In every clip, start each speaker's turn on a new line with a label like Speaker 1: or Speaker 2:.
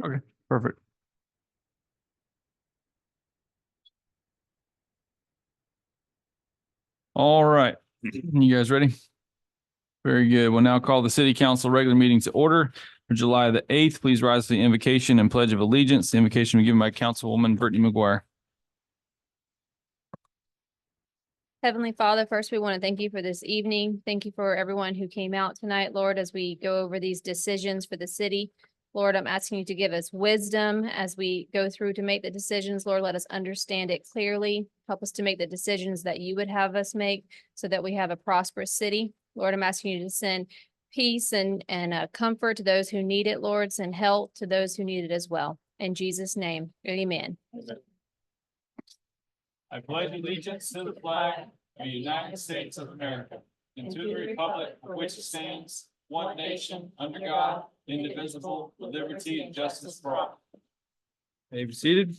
Speaker 1: Okay, perfect. All right, you guys ready? Very good. We'll now call the city council regular meeting to order for July the 8th. Please rise to the invocation and pledge of allegiance. The invocation will be given by Councilwoman Brittany McGuire.
Speaker 2: Heavenly Father, first we want to thank you for this evening. Thank you for everyone who came out tonight, Lord, as we go over these decisions for the city. Lord, I'm asking you to give us wisdom as we go through to make the decisions. Lord, let us understand it clearly. Help us to make the decisions that you would have us make so that we have a prosperous city. Lord, I'm asking you to send peace and comfort to those who need it, Lord. Send help to those who need it as well. In Jesus' name, amen.
Speaker 1: I pledge allegiance to the flag of the United States of America and to the republic for which it stands, one nation, under God, indivisible, with liberty and justice for all. May you be seated.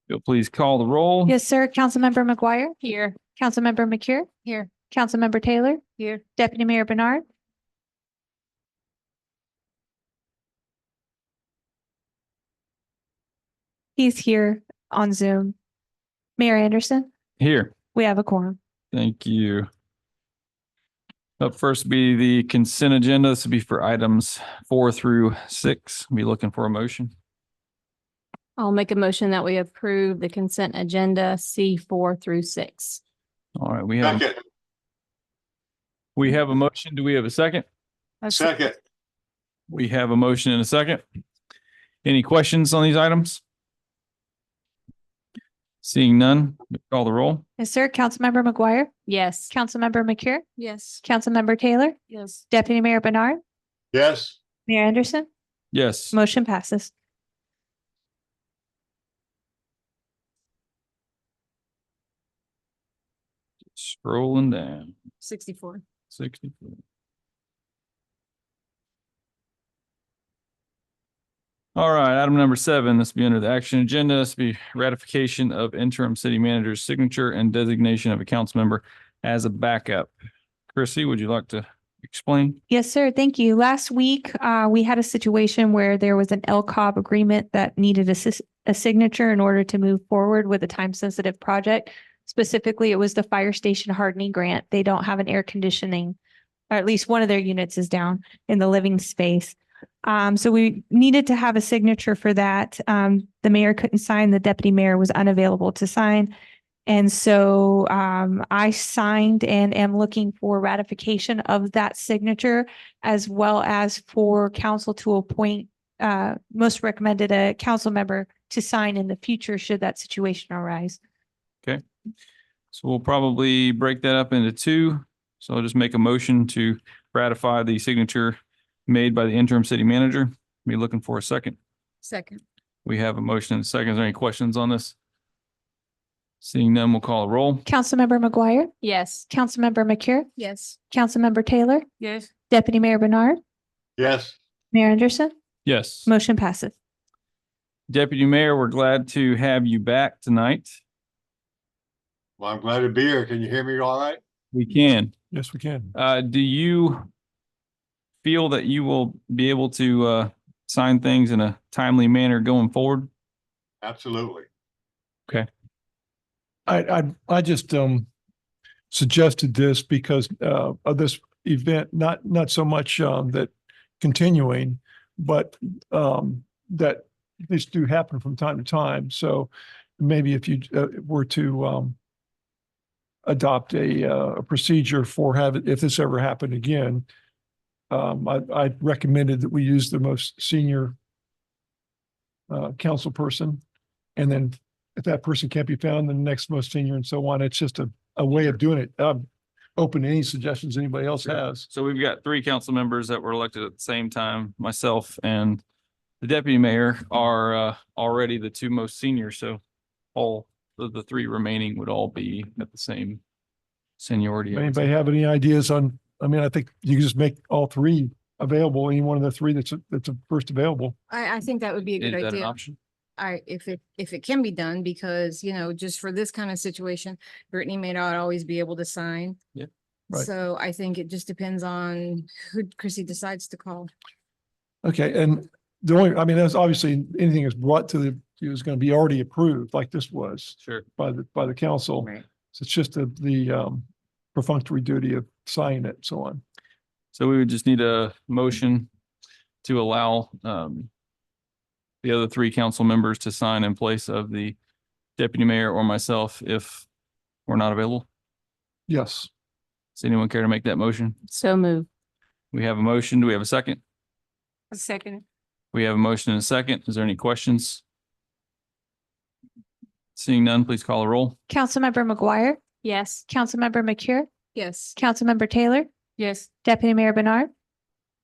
Speaker 1: You'll please call the roll.
Speaker 3: Yes, sir. Councilmember McGuire,
Speaker 2: Here.
Speaker 3: Councilmember McCure,
Speaker 2: Here.
Speaker 3: Councilmember Taylor,
Speaker 2: Here.
Speaker 3: Deputy Mayor Bernard. He's here on Zoom. Mayor Anderson,
Speaker 1: Here.
Speaker 3: we have a quorum.
Speaker 1: Thank you. Up first will be the consent agenda. This will be for items 4 through 6. Be looking for a motion.
Speaker 2: I'll make a motion that we approve the consent agenda C4 through 6.
Speaker 1: All right, we have a motion. Do we have a second?
Speaker 4: Second.
Speaker 1: We have a motion and a second. Any questions on these items? Seeing none, call the roll.
Speaker 3: Yes, sir. Councilmember McGuire,
Speaker 2: Yes.
Speaker 3: Councilmember McCure,
Speaker 2: Yes.
Speaker 3: Councilmember Taylor,
Speaker 2: Yes.
Speaker 3: Deputy Mayor Bernard,
Speaker 4: Yes.
Speaker 3: Mayor Anderson,
Speaker 1: Yes.
Speaker 3: motion passes.
Speaker 1: Scrolling down.
Speaker 2: 64.
Speaker 1: 64. All right, item number 7, this will be under the action agenda. This will be ratification of interim city manager's signature and designation of a council member as a backup. Chrissy, would you like to explain?
Speaker 3: Yes, sir. Thank you. Last week, we had a situation where there was an LCOB agreement that needed a signature in order to move forward with a time-sensitive project. Specifically, it was the fire station hardening grant. They don't have an air conditioning, or at least one of their units is down in the living space. So we needed to have a signature for that. The mayor couldn't sign, the deputy mayor was unavailable to sign. And so I signed and am looking for ratification of that signature, as well as for council to appoint most recommended a council member to sign in the future should that situation arise.
Speaker 1: Okay. So we'll probably break that up into 2. So I'll just make a motion to ratify the signature made by the interim city manager. Be looking for a second.
Speaker 2: Second.
Speaker 1: We have a motion and a second. Is there any questions on this? Seeing none, we'll call a roll.
Speaker 3: Councilmember McGuire,
Speaker 2: Yes.
Speaker 3: Councilmember McCure,
Speaker 2: Yes.
Speaker 3: Councilmember Taylor,
Speaker 2: Yes.
Speaker 3: Deputy Mayor Bernard,
Speaker 4: Yes.
Speaker 3: Mayor Anderson,
Speaker 1: Yes.
Speaker 3: motion passes.
Speaker 1: Deputy Mayor, we're glad to have you back tonight.
Speaker 4: Well, I'm glad to be here. Can you hear me all right?
Speaker 1: We can.
Speaker 5: Yes, we can.
Speaker 1: Do you feel that you will be able to sign things in a timely manner going forward?
Speaker 4: Absolutely.
Speaker 5: I just suggested this because of this event, not so much that continuing, but that these do happen from time to time. So maybe if you were to adopt a procedure for if this ever happened again, I recommended that we use the most senior council person, and then if that person can't be found, then the next most senior and so on. It's just a way of doing it. open to any suggestions anybody else has.
Speaker 1: So we've got three council members that were elected at the same time. Myself and the deputy mayor are already the two most senior, so all of the three remaining would all be at the same seniority. I would say.
Speaker 5: Anybody have any ideas on, I mean, I think you can just make all three available, any one of the three that's first available.
Speaker 6: I think that would be a
Speaker 1: Is
Speaker 6: good
Speaker 1: that an
Speaker 6: idea.
Speaker 1: option?
Speaker 6: If it can be done, because, just for this kind of situation, Brittany may not always be able to sign.
Speaker 1: Yeah.
Speaker 5: Right.
Speaker 6: So I think it just depends on who Chrissy decides to call.
Speaker 5: Okay, and the only, I mean, that's obviously anything that's brought to is going to be already approved, like this was
Speaker 1: Sure.
Speaker 5: by the council.
Speaker 6: Right.
Speaker 5: So it's just the perfunctory duty of signing it, and so on.
Speaker 1: So we would just need a motion to allow the other three council members to sign in place of the deputy mayor or myself if we're not available.
Speaker 5: Yes.
Speaker 1: Does anyone care to make that motion?
Speaker 2: So move.
Speaker 1: We have a motion. Do we have a second?
Speaker 6: A second.
Speaker 1: We have a motion and a second. Is there any questions? Seeing none, please call a roll.
Speaker 3: Councilmember McGuire,
Speaker 2: Yes.
Speaker 3: Councilmember McCure,
Speaker 6: Yes.
Speaker 3: Councilmember Taylor,
Speaker 6: Yes.
Speaker 3: Deputy Mayor Bernard,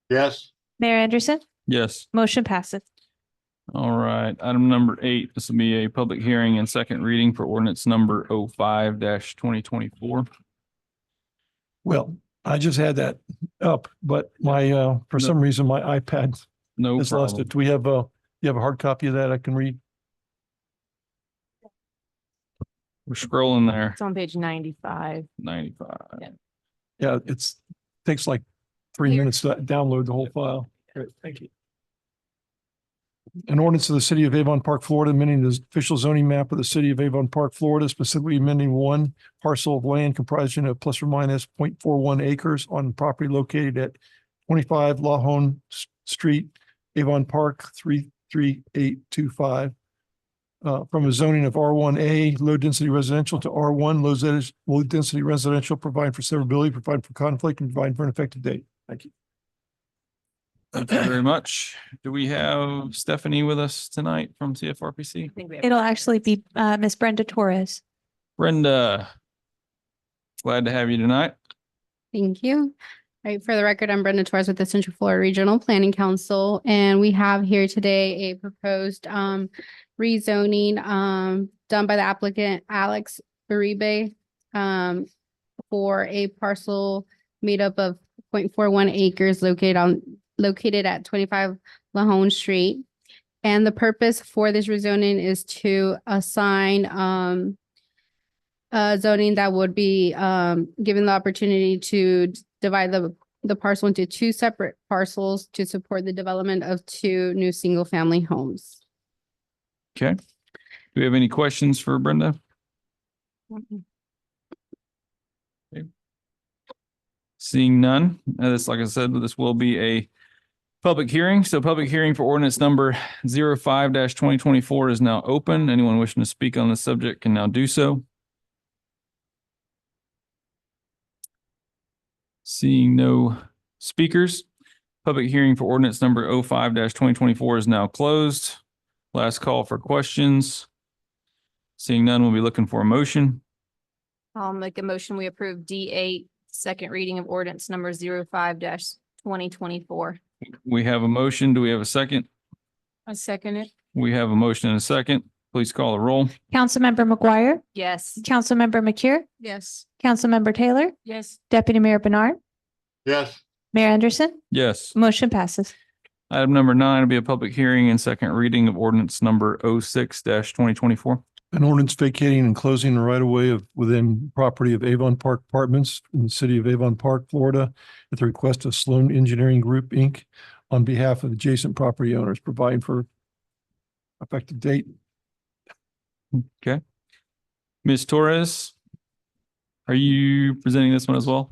Speaker 4: Yes,
Speaker 3: Mayor Anderson,
Speaker 1: Yes.
Speaker 3: motion passes.
Speaker 1: All right. Item number 8, this will be a public hearing and second reading for ordinance number 05-2024.
Speaker 5: Well, I just had that up, but my, for some reason, my iPad
Speaker 1: No
Speaker 5: has lost
Speaker 1: problem.
Speaker 5: it. Do we have you have a hard copy of that I can read?
Speaker 1: We're scrolling there.
Speaker 2: It's on page 95.
Speaker 1: 95.
Speaker 5: Yeah, takes like 3
Speaker 6: Here.
Speaker 5: minutes to download the whole file. Great, thank you. An ordinance of the city of Avon Park, Florida, amending the official zoning map of the city of Avon Park, Florida, specifically amending one parcel of land comprising of plus or minus 0.41 acres on property located at 25 La Hone Street, Avon Park, 33825. From a zoning of R1A, low density residential to R1, low density residential, providing for severability, providing for conflict, and providing for an effective date. Thank you.
Speaker 1: Thank you very much. Do we have Stephanie with us tonight from CFRPC?
Speaker 3: It'll actually be Miss Brenda Torres.
Speaker 1: Brenda, glad to have you tonight.
Speaker 7: Thank you. All right, for the record, I'm Brenda Torres with the Central Florida Regional Planning Council, and we have here today a proposed rezoning done by the applicant Alex Uribe for a parcel made up of 0.41 acres located at 25 La Hone Street. And the purpose for this rezoning is to assign zoning that would be given the opportunity to divide the parcel into two separate parcels to support the development of two new single-family homes.
Speaker 1: Okay. Do we have any questions for Brenda? Okay. Seeing none, this, like I said, this will be a public hearing. So public hearing for ordinance number 05-2024 is now open. Anyone wishing to speak on this subject can now do so. Seeing no speakers, public hearing for ordinance number 05-2024 is now closed. Last call for questions. Seeing none, we'll be looking for a motion.
Speaker 2: I'll make a motion. We approve D8, second reading of ordinance number 05-2024.
Speaker 1: We have a motion. Do we have a second?
Speaker 6: I second it.
Speaker 1: We have a motion and a second. Please call the roll.
Speaker 3: Councilmember McGuire,
Speaker 2: Yes.
Speaker 3: Councilmember McCure,
Speaker 6: Yes.
Speaker 3: Councilmember Taylor,
Speaker 6: Yes.
Speaker 3: Deputy Mayor Bernard,
Speaker 4: yes,
Speaker 3: Mayor Anderson,
Speaker 1: Yes.
Speaker 3: motion passes.
Speaker 1: Item number 9 will be a public hearing and second reading of ordinance number 06-2024.
Speaker 5: An ordinance vacating and closing the right of way within property of Avon Park Apartments in the city of Avon Park, Florida, at the request of Sloan Engineering Group, Inc. on behalf of adjacent property owners, providing for effective date.
Speaker 1: Okay. Ms. Torres, are you presenting this one as well?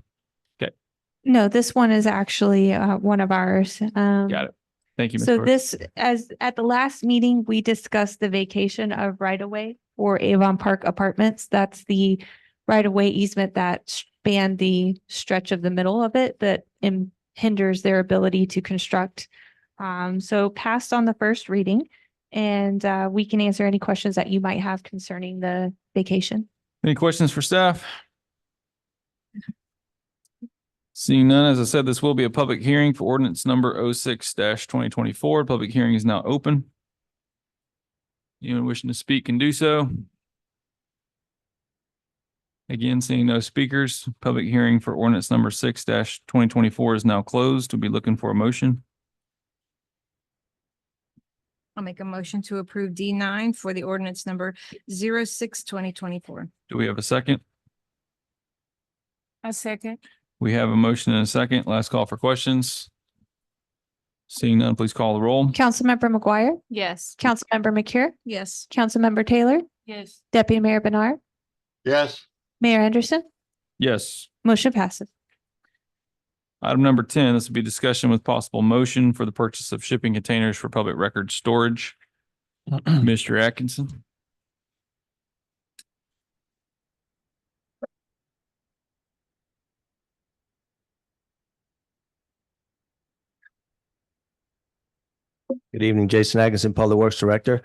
Speaker 3: No, this one is actually one of ours.
Speaker 1: Got it. Thank you, Ms.
Speaker 3: So
Speaker 1: Torres.
Speaker 3: this, as at the last meeting, we discussed the vacation of right-of-way for Avon Park Apartments. That's the right-of-way easement that span the stretch of the middle of it that hinders their ability to construct. So passed on the first reading, and we can answer any questions that you might have concerning the vacation.
Speaker 1: Any questions for staff? Seeing none, as I said, this will be a public hearing for ordinance number 06-2024. Public hearing is now open. Anyone wishing to speak can do so. Again, seeing no speakers, public hearing for ordinance number 6-2024 is now closed. We'll be looking for a motion.
Speaker 6: I'll make a motion to approve D9 for the ordinance number 06-2024.
Speaker 1: Do we have a second?
Speaker 6: A second.
Speaker 1: We have a motion and a second. Last call for questions. Seeing none, please call the roll.
Speaker 3: Councilmember McGuire,
Speaker 2: Yes.
Speaker 3: Councilmember McCure,
Speaker 6: Yes.
Speaker 3: Councilmember Taylor,
Speaker 6: Yes.
Speaker 3: Deputy Mayor Bernard,
Speaker 4: Yes,
Speaker 3: Mayor Anderson,
Speaker 1: Yes.
Speaker 3: motion passes.
Speaker 1: Item number 10, this will be discussion with possible motion for the purchase of shipping containers for public record storage. Mr. Atkinson.
Speaker 8: Good evening, Jason Atkinson, Public Works Director.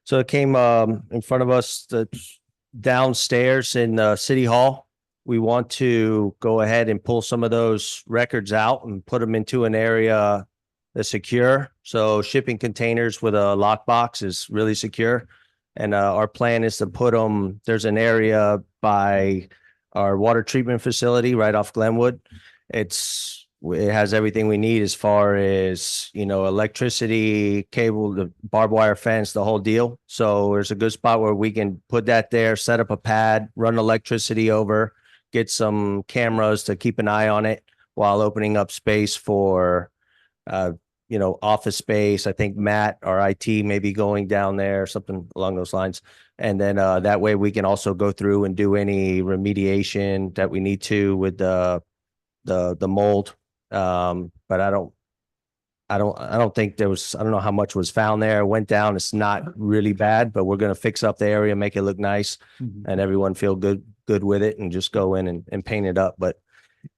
Speaker 8: So it came in front of us downstairs in City Hall. We want to go ahead and pull some of those records out and put them into an area that's secure. So shipping containers with a lockbox is really secure. And our plan is to put them, there's an area by our water treatment facility right off Glenwood. It has everything we need as far as, electricity, cable, the barbed wire fence, the whole deal. So there's a good spot where we can put that there, set up a pad, run electricity over, get some cameras to keep an eye on it while opening up space for, office space. I think Matt, our IT, may be going down there, something along those lines. And then that way we can also go through and do any remediation that we need to with the mold. But I don't think there was, I don't know how much was found there. It went down. It's not really bad, but we're going to fix up the area, make it look nice and everyone feel good with it and just go in and paint it up. But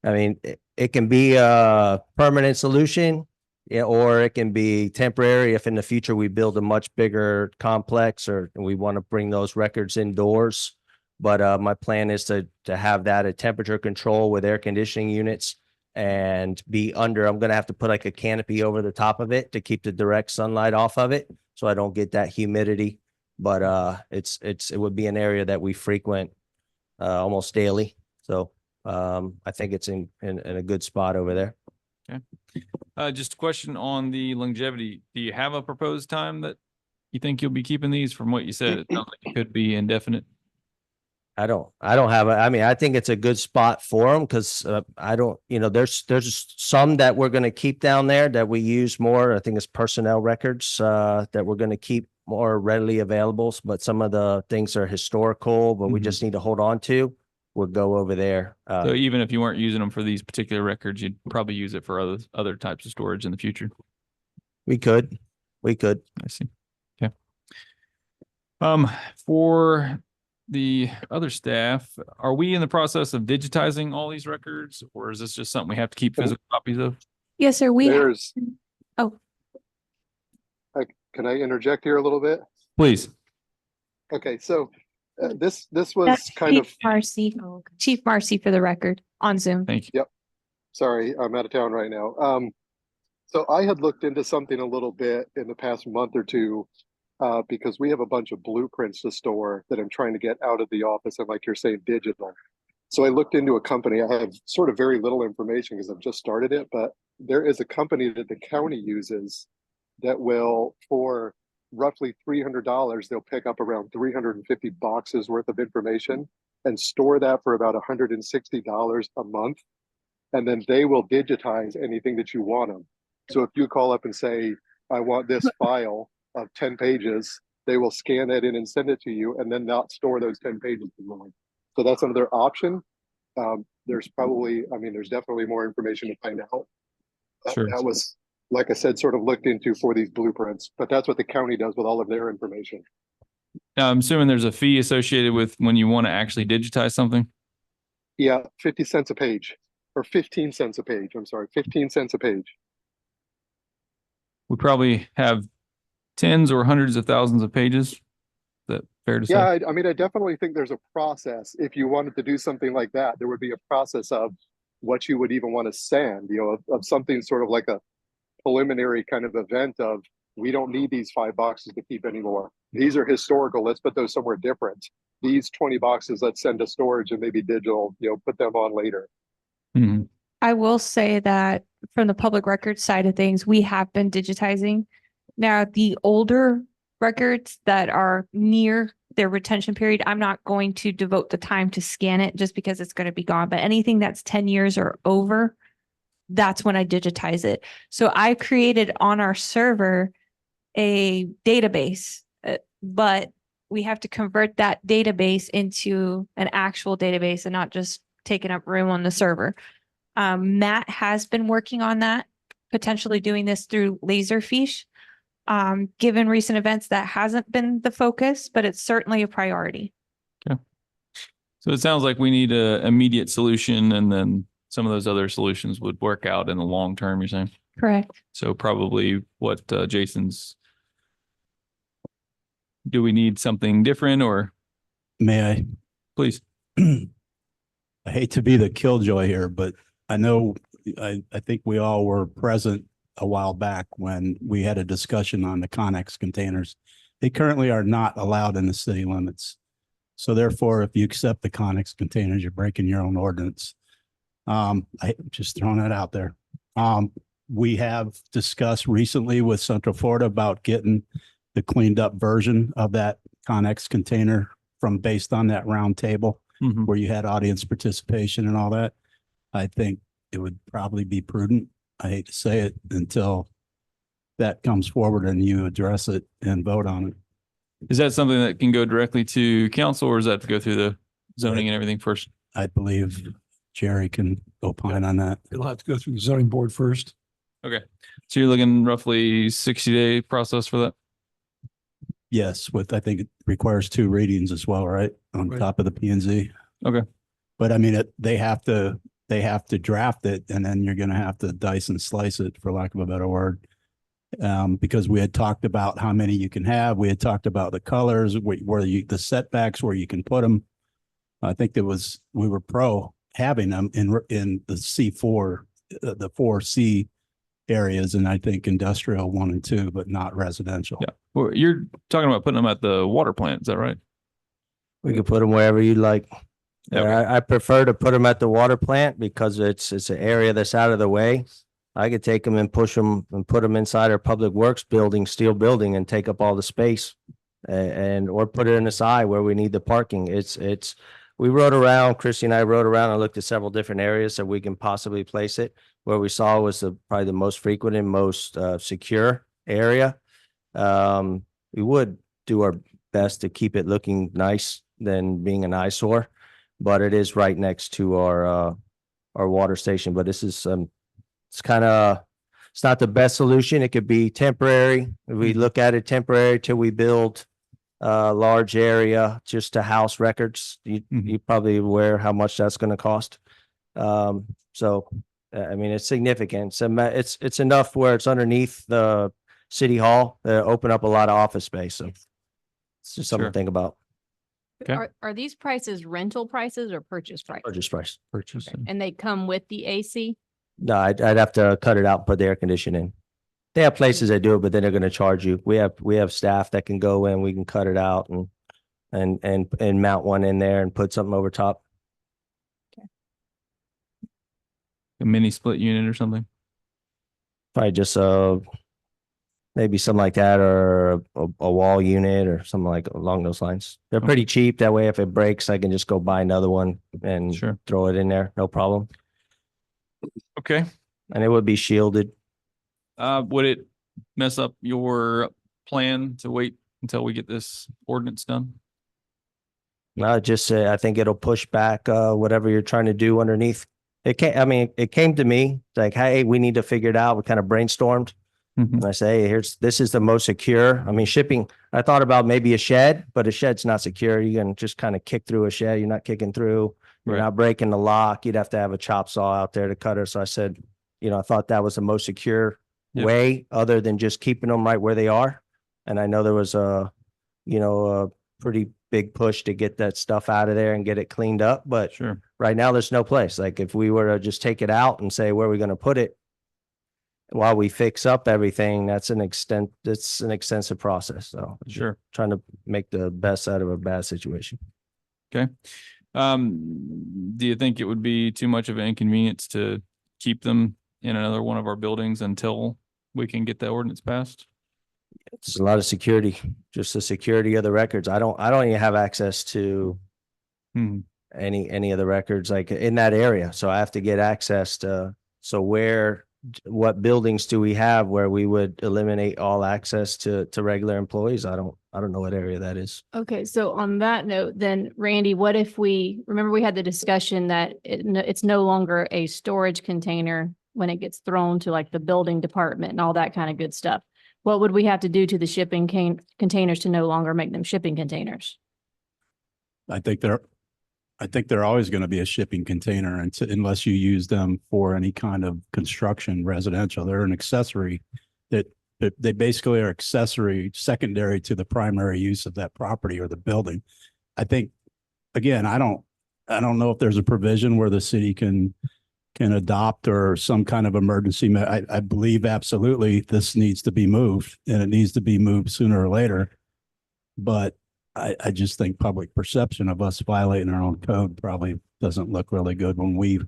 Speaker 8: I mean, it can be a permanent solution, or it can be temporary if in the future we build a much bigger complex or we want to bring those records indoors. But my plan is to have that at temperature control with air conditioning units and be under. I'm going to have to put like a canopy over the top of it to keep the direct sunlight off of it so I don't get that humidity. But it would be an area that we frequent almost daily. So I think it's in a good spot over there.
Speaker 1: Okay. Just a question on the longevity. Do you have a proposed time that you think you'll be keeping these? From what you said, it sounds like it could be indefinite.
Speaker 8: I don't have I think it's a good spot for them because there's some that we're going to keep down there that we use more. I think it's personnel records that we're going to keep more readily available. But some of the things are historical, but we just need to hold on to. We'll go over there.
Speaker 1: So even if you weren't using them for these particular records, you'd probably use it for other types of storage in the future.
Speaker 8: We could.
Speaker 1: I see. Okay. For the other staff, are we in the process of digitizing all these records, or is this just something we have to keep physical copies of?
Speaker 3: Yes, sir.
Speaker 9: There's.
Speaker 3: Oh.
Speaker 9: Can I interject here a little bit?
Speaker 1: Please.
Speaker 9: Okay, so this was
Speaker 3: That's
Speaker 9: kind of,
Speaker 3: Chief Marcy for the record on Zoom.
Speaker 1: Thank you.
Speaker 9: sorry, I'm out of town right now. So I had looked into something a little bit in the past month or two, because we have a bunch of blueprints to store that I'm trying to get out of the office and, like you're saying, digital. So I looked into a company. I have sort of very little information because I've just started it, but there is a company that the county uses that will, for roughly $300, they'll pick up around 350 boxes worth of information and store that for about $160 a month. And then they will digitize anything that you want them. So if you call up and say, I want this file of 10 pages, they will scan that in and send it to you and then not store those 10 pages anymore. So that's another option. There's probably, there's definitely more information to find out.
Speaker 1: Sure.
Speaker 9: That was, like I said, sort of looked into for these blueprints, but that's what the county does with all of their information.
Speaker 1: Now, I'm assuming there's a fee associated with when you want to actually digitize something.
Speaker 9: Yeah, 50 cents a page, or 15 cents a page. I'm sorry, 15 cents a page.
Speaker 1: We probably have tens or hundreds of thousands of pages. Is that fair to say?
Speaker 9: Yeah, I definitely think there's a process. If you wanted to do something like that, there would be a process of what you would even want to send, of something sort of like a preliminary kind of event of, we don't need these 5 boxes to keep anymore. These are historical. Let's put those somewhere different. These 20 boxes, let's send to storage and maybe digital, put them on later.
Speaker 1: Mhm.
Speaker 3: I will say that from the public records side of things, we have been digitizing. Now, the older records that are near their retention period, I'm not going to devote the time to scan it just because it's going to be gone. But anything that's 10 years or over, that's when I digitize it. So I created on our server a database, but we have to convert that database into an actual database and not just taking up room on the server. Matt has been working on that, potentially doing this through Laserfish. Given recent events, that hasn't been the focus, but it's certainly a priority.
Speaker 1: So it sounds like we need a immediate solution, and then some of those other solutions would work out in the long term, you're saying?
Speaker 3: Correct.
Speaker 1: So probably what Jason's, do we need something different, or
Speaker 10: May I?
Speaker 1: please?
Speaker 10: I hate to be the killjoy here, but I know, I think we all were present a while back when we had a discussion on the Connex containers. They currently are not allowed in the city limits. So therefore, if you accept the Connex containers, you're breaking your own ordinance. I just throwing that out there. We have discussed recently with Central Florida about getting the cleaned up version of that Connex container from based on that round table
Speaker 1: Mhm.
Speaker 10: where you had audience participation and all that. I think it would probably be prudent. I hate to say it, until that comes forward and you address it and vote on it.
Speaker 1: Is that something that can go directly to council, or does that have to go through the zoning and everything first?
Speaker 10: I believe Jerry can opine on that.
Speaker 5: It'll have to go through the zoning board first.
Speaker 1: So you're looking roughly 60-day process for that?
Speaker 10: Yes, I think it requires 2 readings as well, right? On
Speaker 5: Right.
Speaker 10: top of the P and Z.
Speaker 1: Okay.
Speaker 10: But I mean, they have to draft it, and then you're gonna have to dice and slice it, for lack of a better word. Because we had talked about how many you can have. We had talked about the colors, the setbacks, where you can put them. I think we were pro having them in the C4, the 4C areas, and I think industrial 1 and 2, but not residential.
Speaker 1: Yeah. Well, you're talking about putting them at the water plant, is that right?
Speaker 8: We could put them wherever you like.
Speaker 1: Okay.
Speaker 8: I prefer to put them at the water plant because it's an area that's out of the way. I could take them and push them and put them inside our public works building, steel building, and take up all the space. Or put it in the side where we need the parking. We rode around, Christy and I rode around and looked at several different areas that we can possibly place it. Where we saw was probably the most frequent and most secure area. We would do our best to keep it looking nice than being an eyesore, but it is right next to our water station. But this is it's not the best solution. It could be temporary. We look at it temporary till we build a large area just to house records. You probably aware how much that's going to cost. So I mean, it's significant. So it's enough where it's underneath the city hall to open up a lot of office space. So it's just something
Speaker 1: Sure.
Speaker 8: to think about.
Speaker 1: Okay.
Speaker 2: Are these prices rental prices or purchase price?
Speaker 8: Purchase price.
Speaker 1: Purchase.
Speaker 2: And they come with the AC?
Speaker 8: No, I'd have to cut it out and put the air conditioning. They have places that do it, but then they're going to charge you. We have staff that can go in, we can cut it out and mount one in there and put something over top.
Speaker 1: A mini split unit or something?
Speaker 8: Probably just maybe something like that, or a wall unit or something like along those lines. They're pretty cheap. That way, if it breaks, I can just go buy another one and
Speaker 1: Sure.
Speaker 8: throw it in there. No problem.
Speaker 1: Okay.
Speaker 8: And it would be shielded.
Speaker 1: Would it mess up your plan to wait until we get this ordinance done?
Speaker 8: No, just I think it'll push back whatever you're trying to do underneath. It came to me like, hey, we need to figure it out. We kind of brainstormed.
Speaker 1: Mhm.
Speaker 8: And I say, hey, this is the most secure. I mean, shipping, I thought about maybe a shed, but a shed's not secure. You can just kind of kick through a shed. You're not kicking through. You're
Speaker 1: Right.
Speaker 8: not breaking the lock. You'd have to have a chop saw out there to cut it. So I said, I thought that was the most secure
Speaker 1: Yep.
Speaker 8: way other than just keeping them right where they are. And I know there was a pretty big push to get that stuff out of there and get it cleaned up, but
Speaker 1: Sure.
Speaker 8: right now there's no place. Like if we were to just take it out and say, where are we going to put it? While we fix up everything, it's an extensive process. So
Speaker 1: Sure.
Speaker 8: trying to make the best out of a bad situation.
Speaker 1: Okay. Do you think it would be too much of an inconvenience to keep them in another one of our buildings until we can get the ordinance passed?
Speaker 8: It's a lot of security, just the security of the records. I don't even have access to
Speaker 1: Hmm.
Speaker 8: any of the records like in that area. So I have to get access to, so what buildings do we have where we would eliminate all access to regular employees? I don't know what area that is.
Speaker 2: Okay, so on that note, then Randy, what if remember we had the discussion that it's no longer a storage container when it gets thrown to like the building department and all that kind of good stuff? What would we have to do to the shipping containers to no longer make them shipping containers?
Speaker 10: I think they're always going to be a shipping container unless you use them for any kind of construction residential. They're an accessory that they basically are accessory, secondary to the primary use of that property or the building. I think, again, I don't know if there's a provision where the city can adopt or some kind of emergency. I believe absolutely this needs to be moved and it needs to be moved sooner or later. But I just think public perception of us violating our own code probably doesn't look really good when we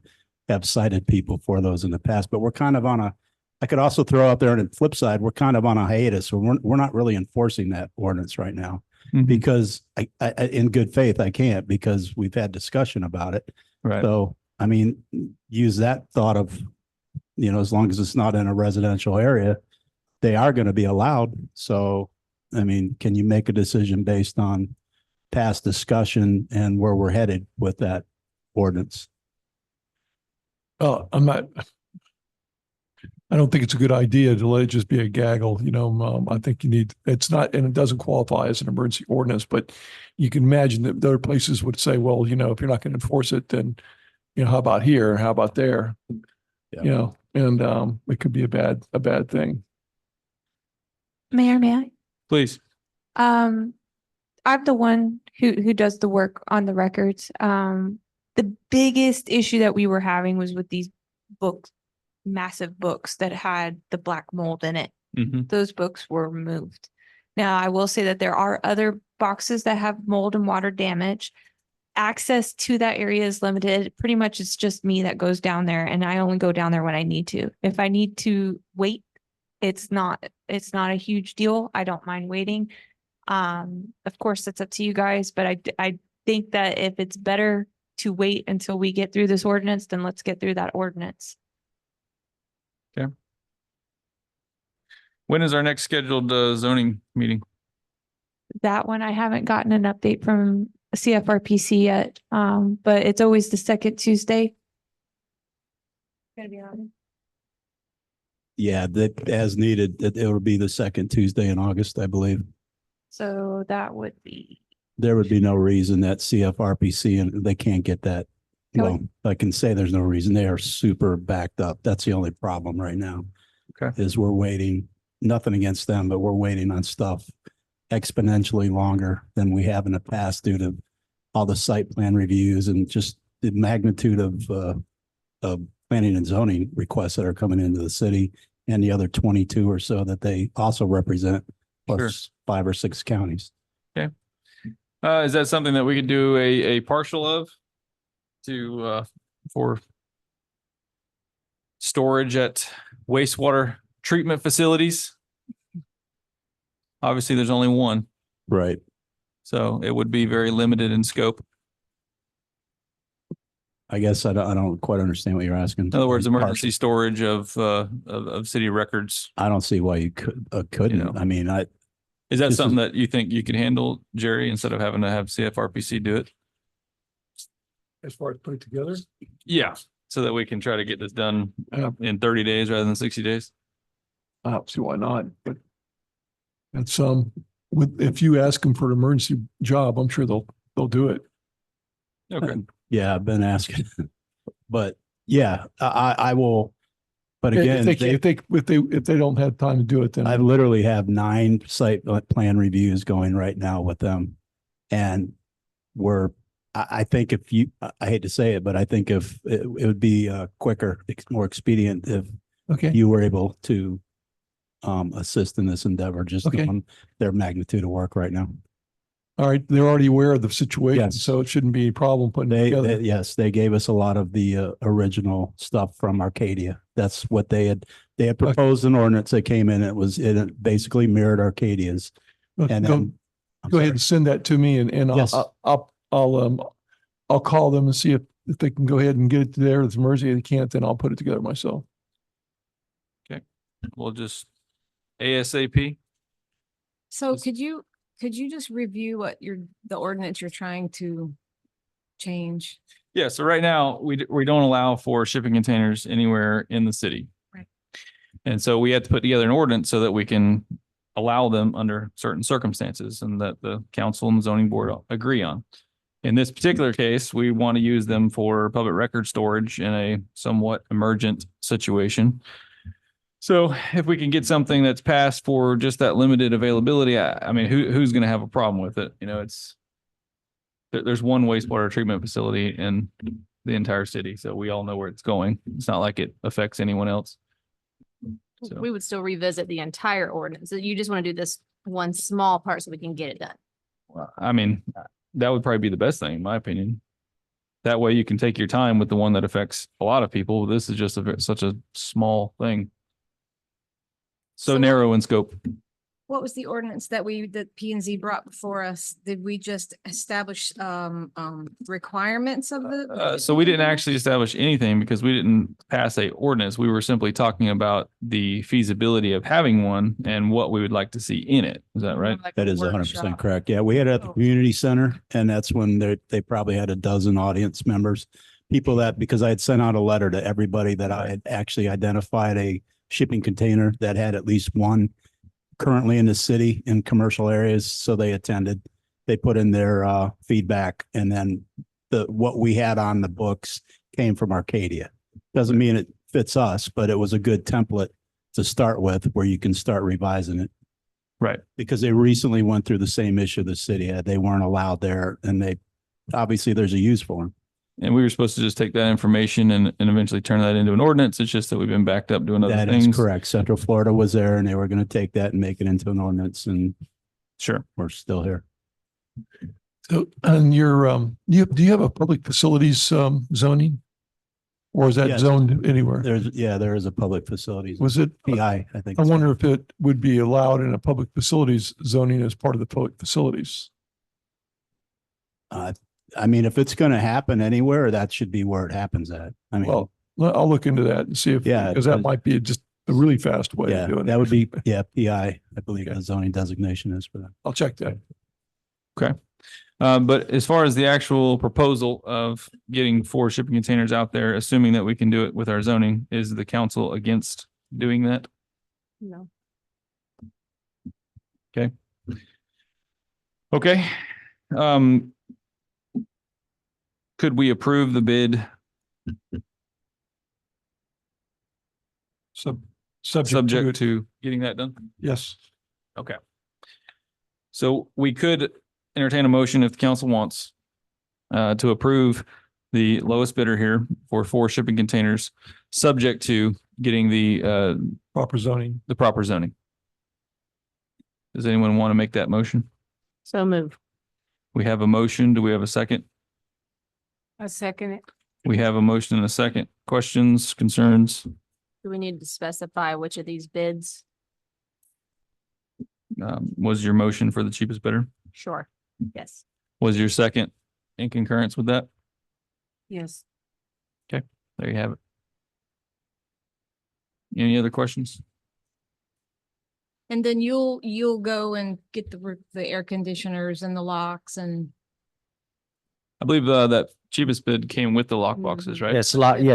Speaker 10: have cited people for those in the past. But we're kind of I could also throw out there on the flip side, we're kind of on a hiatus. So we're not really enforcing that ordinance right now because I in good faith, I can't because we've had discussion about it.
Speaker 1: Right.
Speaker 10: So, I mean, use that thought of, as long as it's not in a residential area, they are going to be allowed. So, I mean, can you make a decision based on past discussion and where we're headed with that ordinance?
Speaker 5: I don't think it's a good idea to let it just be a gaggle, I think it's not, and it doesn't qualify as an emergency ordinance, but you can imagine that other places would say, well, if you're not going to enforce it, then, how about here? How about there?
Speaker 10: Yeah.
Speaker 5: And it could be a bad thing.
Speaker 3: Mayor, may I?
Speaker 1: Please.
Speaker 3: I'm the one who does the work on the records. The biggest issue that we were having was with these books, massive books that had the black mold in it.
Speaker 1: Mm-hmm.
Speaker 3: Those books were moved. Now, I will say that there are other boxes that have mold and water damage. Access to that area is limited. Pretty much it's just me that goes down there and I only go down there when I need to. If I need to wait, it's not a huge deal. I don't mind waiting. Of course, it's up to you guys, but I think that if it's better to wait until we get through this ordinance, then let's get through that ordinance.
Speaker 1: Okay. When is our next scheduled zoning meeting?
Speaker 3: That one, I haven't gotten an update from CFRPC yet, but it's always the second Tuesday. Gonna be on.
Speaker 10: Yeah, that as needed, it will be the second Tuesday in August, I believe.
Speaker 3: So that would be.
Speaker 10: There would be no reason that CFRPC and they can't get that.
Speaker 3: Go
Speaker 10: Well, I can say there's no reason. They are super backed up. That's the only problem right now.
Speaker 1: Okay.
Speaker 10: Is we're waiting, nothing against them, but we're waiting on stuff exponentially longer than we have in the past due to all the site plan reviews and just the magnitude of planning and zoning requests that are coming into the city and the other 22 or so that they also represent, plus 5 or 6 counties.
Speaker 1: Okay. Is that something that we could do a partial of for storage at wastewater treatment facilities? Obviously, there's only one,
Speaker 10: Right.
Speaker 1: so it would be very limited in scope.
Speaker 10: I guess I don't quite understand what you're asking.
Speaker 1: In other words, emergency storage of city records.
Speaker 10: I don't see why you couldn't. I mean,
Speaker 1: Is that
Speaker 10: This
Speaker 1: something that you think you could handle, Jerry, instead of having to have CFRPC do it?
Speaker 5: As far as put it together?
Speaker 1: Yeah, so that we can try to get this done
Speaker 5: Yeah.
Speaker 1: in 30 days rather than 60 days.
Speaker 5: I don't see why not, but that's, if you ask them for an emergency job, I'm sure they'll do it.
Speaker 1: Okay.
Speaker 10: yeah, I've been asking, but yeah, I will. But
Speaker 5: If
Speaker 10: again,
Speaker 5: if they don't have time to do it, then
Speaker 10: I literally have 9 site plan reviews going right now with them. And we're I think if you, I hate to say it, but I think if it would be quicker, more expedient if
Speaker 5: Okay,
Speaker 10: you were able to assist in this endeavor, just
Speaker 5: Okay.
Speaker 10: on their magnitude of work right now.
Speaker 5: all right. They're already aware of the situation,
Speaker 10: Yes.
Speaker 5: so it shouldn't be a problem putting it
Speaker 10: They,
Speaker 5: together.
Speaker 10: yes, they gave us a lot of the original stuff from Arcadia. That's what they had proposed an ordinance that came in. It basically mirrored Arcadia's. And
Speaker 5: Go,
Speaker 10: then. I'm
Speaker 5: go ahead
Speaker 10: sorry.
Speaker 5: and send that to me and
Speaker 10: Yes.
Speaker 5: I'll call them and see if they can go ahead and get it there. If Mersey they can't, then I'll put it together myself.
Speaker 1: We'll just ASAP.
Speaker 6: So
Speaker 1: Is-
Speaker 6: could you just review what the ordinance you're trying to change?
Speaker 1: Yeah, so right now, we don't allow for shipping containers anywhere in the city.
Speaker 6: Right.
Speaker 1: And so we had to put together an ordinance so that we can allow them under certain circumstances and that the council and the zoning board agree on. In this particular case, we want to use them for public record storage in a somewhat emergent situation. So if we can get something that's passed for just that limited availability, I mean, who's going to have a problem with it? You know, there's one wastewater treatment facility in the entire city, so we all know where it's going. It's not like it affects anyone else. So,
Speaker 2: We would still revisit the entire ordinance. So you just want to do this one small part so we can get it done.
Speaker 1: I mean, that would probably be the best thing, in my opinion. That way you can take your time with the one that affects a lot of people. This is just such a small thing. So
Speaker 6: So what-
Speaker 1: narrow in scope.
Speaker 6: What was the ordinance that P and Z brought before us? Did we just establish requirements of the?
Speaker 1: So we didn't actually establish anything because we didn't pass a ordinance. We were simply talking about the feasibility of having one and what we would like to see in it. Is that right?
Speaker 6: Like
Speaker 10: That
Speaker 6: a
Speaker 10: is 100%
Speaker 6: workshop?
Speaker 10: correct. Yeah, we had it at the
Speaker 6: Oh.
Speaker 10: community center, and that's when they probably had a dozen audience members. People because I had sent out a letter to everybody that I had actually identified a shipping container that had at least one currently in the city in commercial areas. So they attended. They put in their feedback, and then what we had on the books came from Arcadia. Doesn't mean it fits us, but it was a good template to start with where you can start revising it.
Speaker 1: Right.
Speaker 10: Because they recently went through the same issue the city had. They weren't allowed there, and obviously there's a use for them.
Speaker 1: And we were supposed to just take that information and eventually turn that into an ordinance. It's just that we've been backed up doing other
Speaker 10: That
Speaker 1: things.
Speaker 10: is correct. Central Florida was there, and they were going to take that and make it into an ordinance, and
Speaker 1: Sure.
Speaker 10: we're still here.
Speaker 5: So, and do you have a public facilities zoning? Or is that
Speaker 10: Yes.
Speaker 5: zoned anywhere?
Speaker 10: There is a public facilities.
Speaker 5: Was it,
Speaker 10: PI, I think.
Speaker 5: I wonder if it would be allowed in a public facilities zoning as part of the public facilities?
Speaker 10: I mean, if it's going to happen anywhere, that should be where it happens at. I mean,
Speaker 5: Well, I'll look into that and see if,
Speaker 10: Yeah,
Speaker 5: because that
Speaker 10: because-
Speaker 5: might be just a really fast way
Speaker 10: yeah,
Speaker 5: of doing it.
Speaker 10: that would be, PI, I believe
Speaker 5: Okay.
Speaker 10: the zoning designation is for that.
Speaker 5: I'll check that.
Speaker 1: But as far as the actual proposal of getting 4 shipping containers out there, assuming that we can do it with our zoning, is the council against doing that?
Speaker 2: No.
Speaker 1: Okay. Could we approve the bid subject to getting that done?
Speaker 5: Yes.
Speaker 1: Okay. So we could entertain a motion if the council wants to approve the lowest bidder here for 4 shipping containers, subject to getting the
Speaker 5: Proper zoning.
Speaker 1: proper zoning. Does anyone want to make that motion?
Speaker 2: So move.
Speaker 1: We have a motion. Do we have a second?
Speaker 6: A second it.
Speaker 1: We have a motion and a second. Questions, concerns?
Speaker 2: Do we need to specify which of these bids?
Speaker 1: Was your motion for the cheapest bidder?
Speaker 2: Sure. Yes.
Speaker 1: Was your second in concurrence with that?
Speaker 6: Yes.
Speaker 1: There you have it. Any other questions?
Speaker 6: And then you'll go and get the air conditioners and the locks and.
Speaker 1: I believe that cheapest bid came with the lock boxes, right?
Speaker 8: Yeah,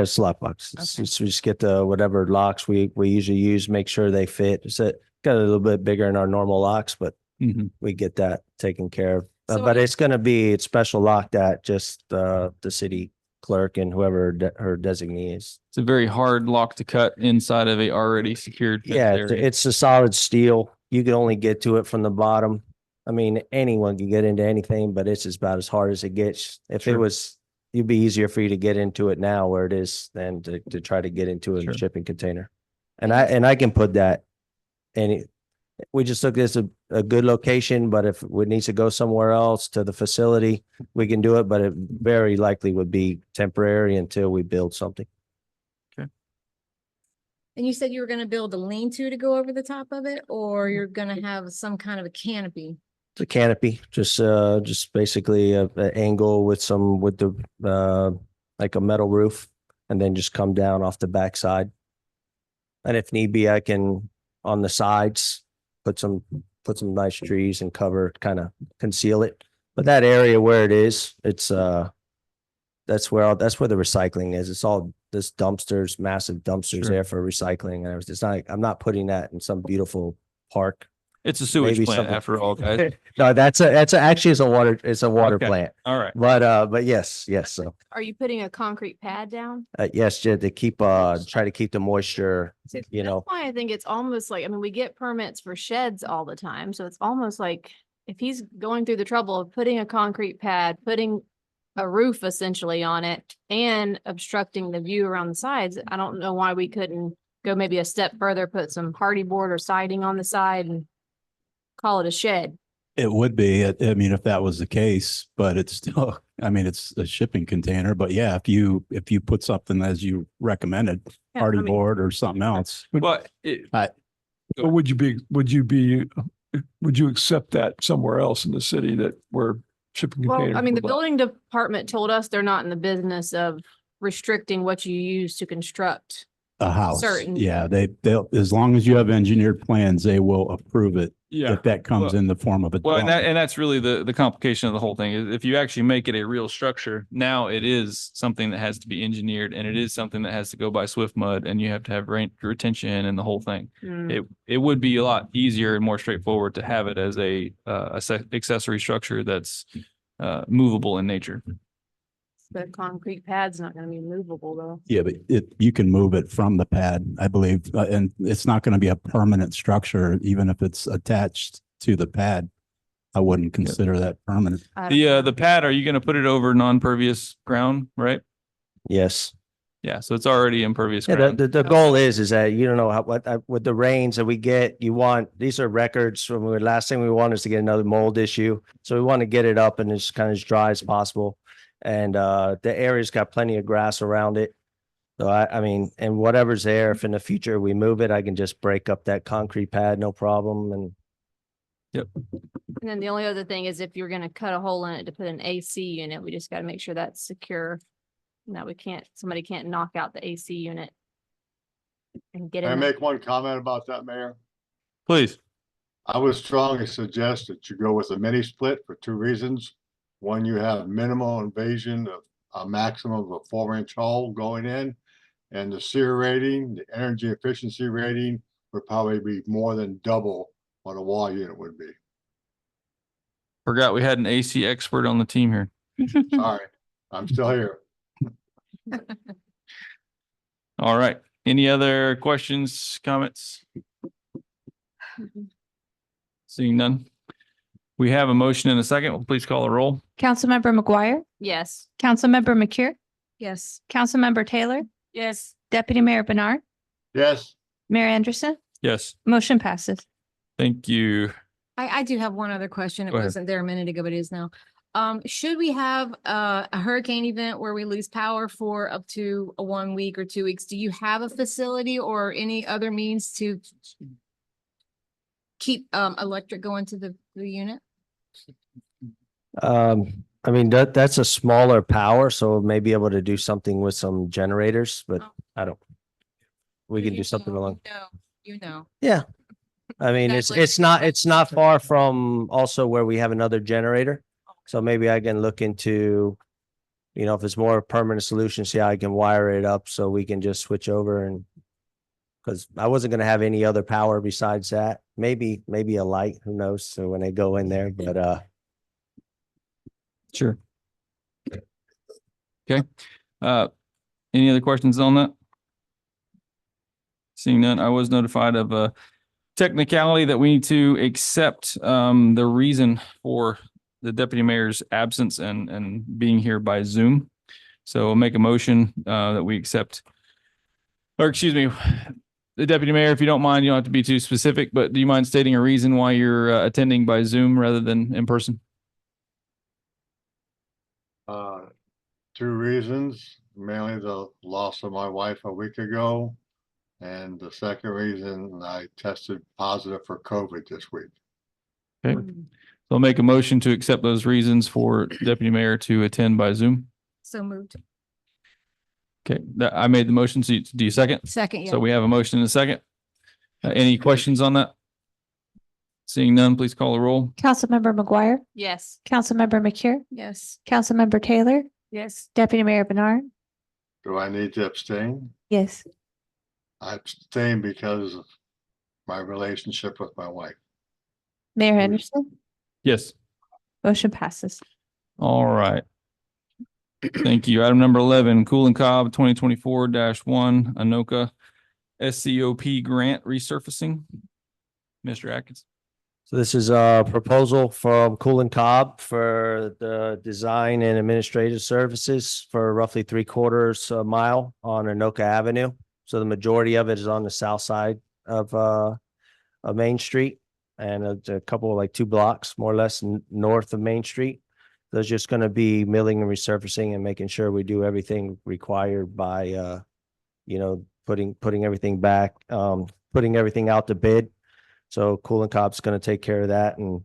Speaker 8: it's lock boxes.
Speaker 6: Okay.
Speaker 8: We just get the whatever locks we usually use, make sure they fit. It's got a little bit bigger than our normal locks, but
Speaker 1: Mhm.
Speaker 8: we get that taken care of.
Speaker 6: So
Speaker 8: But
Speaker 6: are you-
Speaker 8: it's going to be special lock that just the city clerk and whoever her designee is.
Speaker 1: It's a very hard lock to cut inside of a already secured. fenced
Speaker 8: Yeah,
Speaker 1: area.
Speaker 8: it's a solid steel. You can only get to it from the bottom. I mean, anyone can get into anything, but it's about as hard as it gets. If it
Speaker 1: Sure.
Speaker 8: was, it'd be easier for you to get into it now where it is than to try to get into a
Speaker 1: Sure.
Speaker 8: shipping container. And I can put that. And we just look at this a good location, but if it needs to go somewhere else to the facility, we can do it, but it very likely would be temporary until we build something.
Speaker 6: And you said you were gonna build a lean-to to go over the top of it, or you're gonna have some kind of a canopy?
Speaker 8: It's a canopy, just basically a angle with like a metal roof and then just come down off the backside. And if need be, I can on the sides, put some nice trees and kind of conceal it. But that area where it is, it's that's where the recycling is. It's all this dumpsters, massive dumpsters
Speaker 1: Sure.
Speaker 8: there for recycling. And it's not, I'm not putting that in some beautiful park.
Speaker 1: It's a sewage
Speaker 8: Maybe
Speaker 1: plant
Speaker 8: something-
Speaker 1: after all, guys.
Speaker 8: No, actually it's a water
Speaker 1: Okay.
Speaker 8: plant.
Speaker 1: All right.
Speaker 8: But yes. So,
Speaker 2: Are you putting a concrete pad down?
Speaker 8: yes, Jed, to keep, try to keep the moisture,
Speaker 2: See,
Speaker 8: you know.
Speaker 2: That's why I think it's almost like, I mean, we get permits for sheds all the time, so it's almost like if he's going through the trouble of putting a concrete pad, putting a roof essentially on it and obstructing the view around the sides, I don't know why we couldn't go maybe a step further, put some hardy board or siding on the side and call it a shed.
Speaker 10: It would be, I mean, if that was the case, but it's still, I mean, it's a shipping container, but yeah, if you put something as you recommended,
Speaker 2: Yeah,
Speaker 10: hardy
Speaker 2: I mean-
Speaker 10: board or something else.
Speaker 1: But
Speaker 5: But would you accept that somewhere else in the city that where shipping containers?
Speaker 2: Well, I mean, the
Speaker 5: would allow-
Speaker 2: building department told us they're not in the business of restricting what you use to construct.
Speaker 10: A house.
Speaker 2: Certain-
Speaker 10: Yeah, they'll, as long as you have engineered plans, they will approve it
Speaker 1: yeah.
Speaker 10: if that comes
Speaker 1: Well-
Speaker 10: in the form of a.
Speaker 1: Well, and
Speaker 10: dwelling.
Speaker 1: that's really the complication of the whole thing is if you actually make it a real structure, now it is something that has to be engineered and it is something that has to go by Swift Mud and you have to have rain retention and the whole thing.
Speaker 2: Mm.
Speaker 1: It would be a lot easier and more straightforward to have it as a accessory structure that's movable in nature.
Speaker 2: The concrete pad's not gonna be movable though.
Speaker 10: Yeah, but you can move it from the pad, I believe, and it's not going to be a permanent structure, even if it's attached to the pad. I wouldn't consider that permanent.
Speaker 2: I don't know.
Speaker 1: The pad, are you going to put it over non-pervious ground, right?
Speaker 8: Yes.
Speaker 1: Yeah, so it's already impervious
Speaker 8: Yeah,
Speaker 1: ground.
Speaker 8: the goal is that you don't know how, with the rains that we get, these are records from the last thing we want is to get another mold issue. So we want to get it up and as kind of as dry as possible. And, the area's got plenty of grass around it. So I mean, and whatever's there, if in the future we move it, I can just break up that concrete pad, no problem. And
Speaker 2: And then the only other thing is if you're gonna cut a hole in it to put an AC unit, we just gotta make sure that's secure. No, somebody can't knock out the AC unit. And get
Speaker 4: Can I
Speaker 2: in there.
Speaker 4: make one comment about that, Mayor?
Speaker 1: Please.
Speaker 4: I would strongly suggest that you go with a mini split for two reasons. One, you have minimal invasion of a maximum of a 4-inch hole going in. And the SEER rating, the energy efficiency rating would probably be more than double what a wall unit would be.
Speaker 1: Forgot we had an AC expert on the team here.
Speaker 4: Sorry, I'm still here.
Speaker 1: All right. Any other questions, comments? Seeing none. We have a motion and a second. Please call a roll.
Speaker 3: Councilmember McGuire,
Speaker 2: Yes.
Speaker 3: Councilmember McCure,
Speaker 6: Yes.
Speaker 3: Councilmember Taylor,
Speaker 2: Yes.
Speaker 3: Deputy Mayor Bernard,
Speaker 4: Yes,
Speaker 3: Mayor Anderson,
Speaker 1: Yes,
Speaker 3: motion passes.
Speaker 1: thank you.
Speaker 6: I do have one other question. It
Speaker 1: Go ahead.
Speaker 6: wasn't there a minute ago, but it is now. Should we have a hurricane event where we lose power for up to 1 week or 2 weeks? Do you have a facility or any other means to keep electric going to the unit?
Speaker 8: I mean, that's a smaller power, so we may be able to do something with some generators, but I don't. We can
Speaker 6: You
Speaker 8: do something
Speaker 6: know,
Speaker 8: along.
Speaker 6: You know.
Speaker 8: Yeah. I mean,
Speaker 6: Exactly.
Speaker 8: it's not far from also where we have another generator. So maybe I can look into, if it's more permanent solution, see how I can wire it up so we can just switch over and. Cause I wasn't gonna have any other power besides that. Maybe a light, who knows? So when they go in there, but,
Speaker 1: Sure. Okay. Any other questions on that? Seeing none, I was notified of a technicality that we need to accept the reason for the deputy mayor's absence and being here by Zoom. So I'll make a motion that we accept, or excuse me, the deputy mayor, if you don't mind, you don't have to be too specific, but do you mind stating a reason why you're attending by Zoom rather than in person?
Speaker 4: Two reasons, mainly the loss of my wife a week ago. And the second reason, I tested positive for COVID this week.
Speaker 1: Okay. So I'll make a motion to accept those reasons for deputy mayor to attend by Zoom.
Speaker 6: So moved.
Speaker 1: Okay, I made the motion. So do you second?
Speaker 6: Second, yeah.
Speaker 1: So we have a motion and a second. Any questions on that? Seeing none, please call the roll.
Speaker 3: Councilmember McGuire,
Speaker 2: Yes.
Speaker 3: Councilmember McCure,
Speaker 6: Yes.
Speaker 3: Councilmember Taylor,
Speaker 6: Yes.
Speaker 3: Deputy Mayor Bernard.
Speaker 4: Do I need to abstain?
Speaker 3: Yes.
Speaker 4: I abstain because of my relationship with my wife.
Speaker 3: Mayor Henderson,
Speaker 1: Yes.
Speaker 3: motion passes.
Speaker 1: All right. Thank you. Item number 11, Cool and Cobb 2024-1 Anoka SCOP grant resurfacing. Mr. Atkins.
Speaker 8: So this is a proposal from Cool and Cobb for the design and administrative services for roughly 3/4 a mile on Anoka Avenue. So the majority of it is on the south side of Main Street, and a couple of like 2 blocks more or less north of Main Street. There's just going to be milling and resurfacing and making sure we do everything required by putting everything back, putting everything out to bid. So Cool and Cobb's going to take care of that, and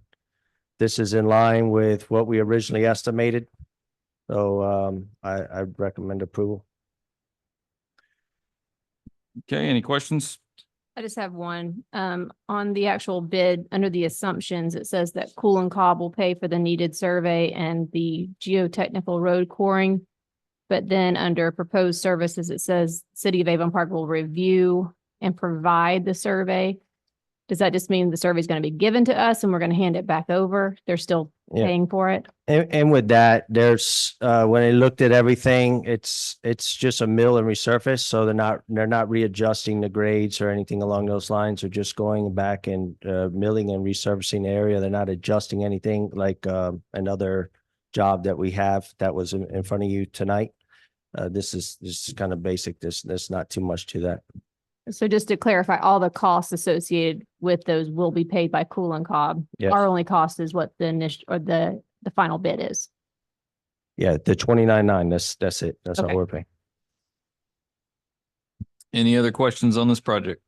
Speaker 8: this is in line with what we originally estimated. So I recommend approval.
Speaker 1: Okay, any questions?
Speaker 2: I just have one. On the actual bid, under the assumptions, it says that Cool and Cobb will pay for the needed survey and the geotechnical road coring. But then under proposed services, it says City of Avon Park will review and provide the survey. Does that just mean the survey is going to be given to us and we're going to hand it back over? They're still
Speaker 8: Yeah.
Speaker 2: paying for it?
Speaker 8: And with that, there's when I looked at everything, it's just a mill and resurface. So they're not readjusting the grades or anything along those lines. They're just going back and milling and resurfacing the area. They're not adjusting anything like another job that we have that was in front of you tonight. This is kind of basic. There's not too much to that.
Speaker 2: So just to clarify, all the costs associated with those will be paid by Cool and Cobb.
Speaker 8: Yes.
Speaker 2: Our only cost is what the initial or the final bid is.
Speaker 8: Yeah, the 29.9, that's it. That's all
Speaker 2: Okay.
Speaker 8: we're paying.
Speaker 1: Any other questions on this project?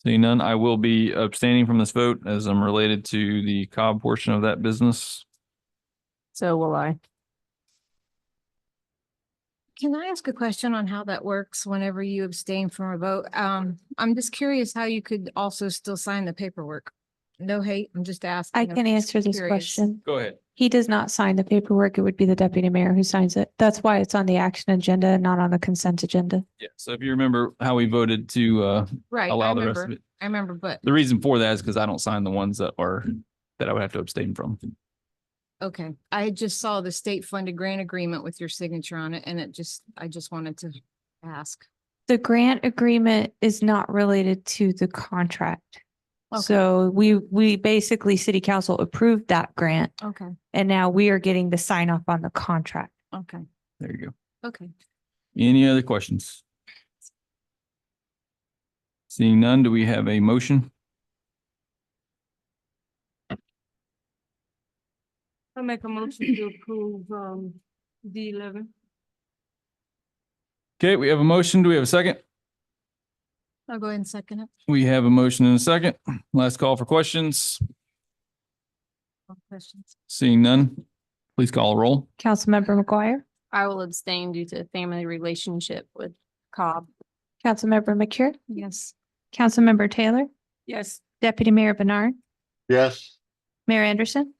Speaker 1: Seeing none, I will be abstaining from this vote as I'm related to the Cobb portion of that business.
Speaker 2: So will I.
Speaker 6: Can I ask a question on how that works whenever you abstain from a vote? I'm just curious how you could also still sign the paperwork. No hate, I'm just asking.
Speaker 3: I
Speaker 6: I'm
Speaker 3: can
Speaker 6: just
Speaker 3: answer this
Speaker 6: curious.
Speaker 3: question.
Speaker 1: Go ahead.
Speaker 3: He does not sign the paperwork. It would be the deputy mayor who signs it. That's why it's on the action agenda and not on the consent agenda.
Speaker 1: Yeah, so if you remember how we voted to
Speaker 6: Right, I
Speaker 1: allow the rest of
Speaker 6: remember,
Speaker 1: it.
Speaker 6: I remember, but,
Speaker 1: The reason for that is because I don't sign the ones that I would have to abstain from.
Speaker 6: okay. I just saw the state funded grant agreement with your signature on it and I just wanted to ask.
Speaker 3: The grant agreement is not related to the contract.
Speaker 6: Okay.
Speaker 3: So we basically, city council approved that grant
Speaker 6: Okay,
Speaker 3: and now we are getting the sign off on the contract.
Speaker 6: okay,
Speaker 1: There you go.
Speaker 6: okay.
Speaker 1: Any other questions? Seeing none, do we have a motion?
Speaker 6: I'll make a motion to approve, D11.
Speaker 1: Okay, we have a motion. Do we have a second?
Speaker 6: I'll go ahead and second it.
Speaker 1: We have a motion and a second. Last call for questions.
Speaker 6: No questions.
Speaker 1: Seeing none, please call a roll.
Speaker 3: Councilmember McGuire,
Speaker 2: I will abstain due to family relationship with Cobb.
Speaker 3: Councilmember McCure,
Speaker 6: Yes.
Speaker 3: Councilmember Taylor,
Speaker 6: Yes.
Speaker 3: Deputy Mayor Bernard,
Speaker 4: Yes,
Speaker 3: Mayor Anderson,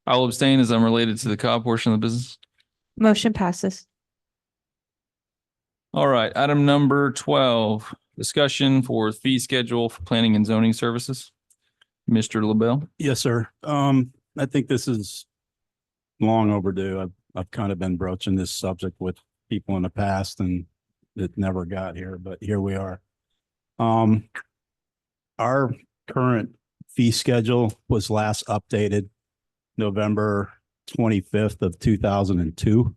Speaker 1: I will abstain as I'm related to the Cobb portion of the business.
Speaker 3: motion passes.
Speaker 1: All right, item number 12, discussion for fee schedule for planning and zoning services. Mr. LaBelle.
Speaker 10: Yes, sir. I think this is long overdue. I've kind of been broaching this subject with people in the past, and it never got here, but here we are. Our current fee schedule was last updated November 25th of 2002.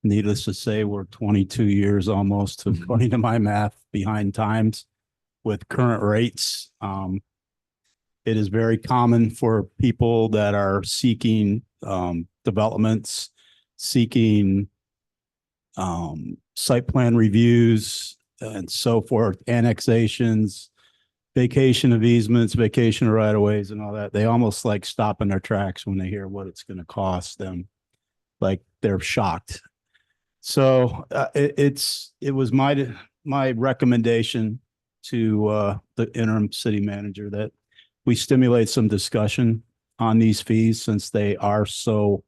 Speaker 10: Needless to say, we're 22 years almost, according to my math, behind times with current rates. It is very common for people that are seeking developments, seeking site plan reviews and so forth, annexations, vacation of easements, vacation of right of ways and all that. They almost like stop in their tracks when they hear what it's going to cost them. Like they're shocked. So it was my recommendation to the interim city manager that we stimulate some discussion on these fees since they are so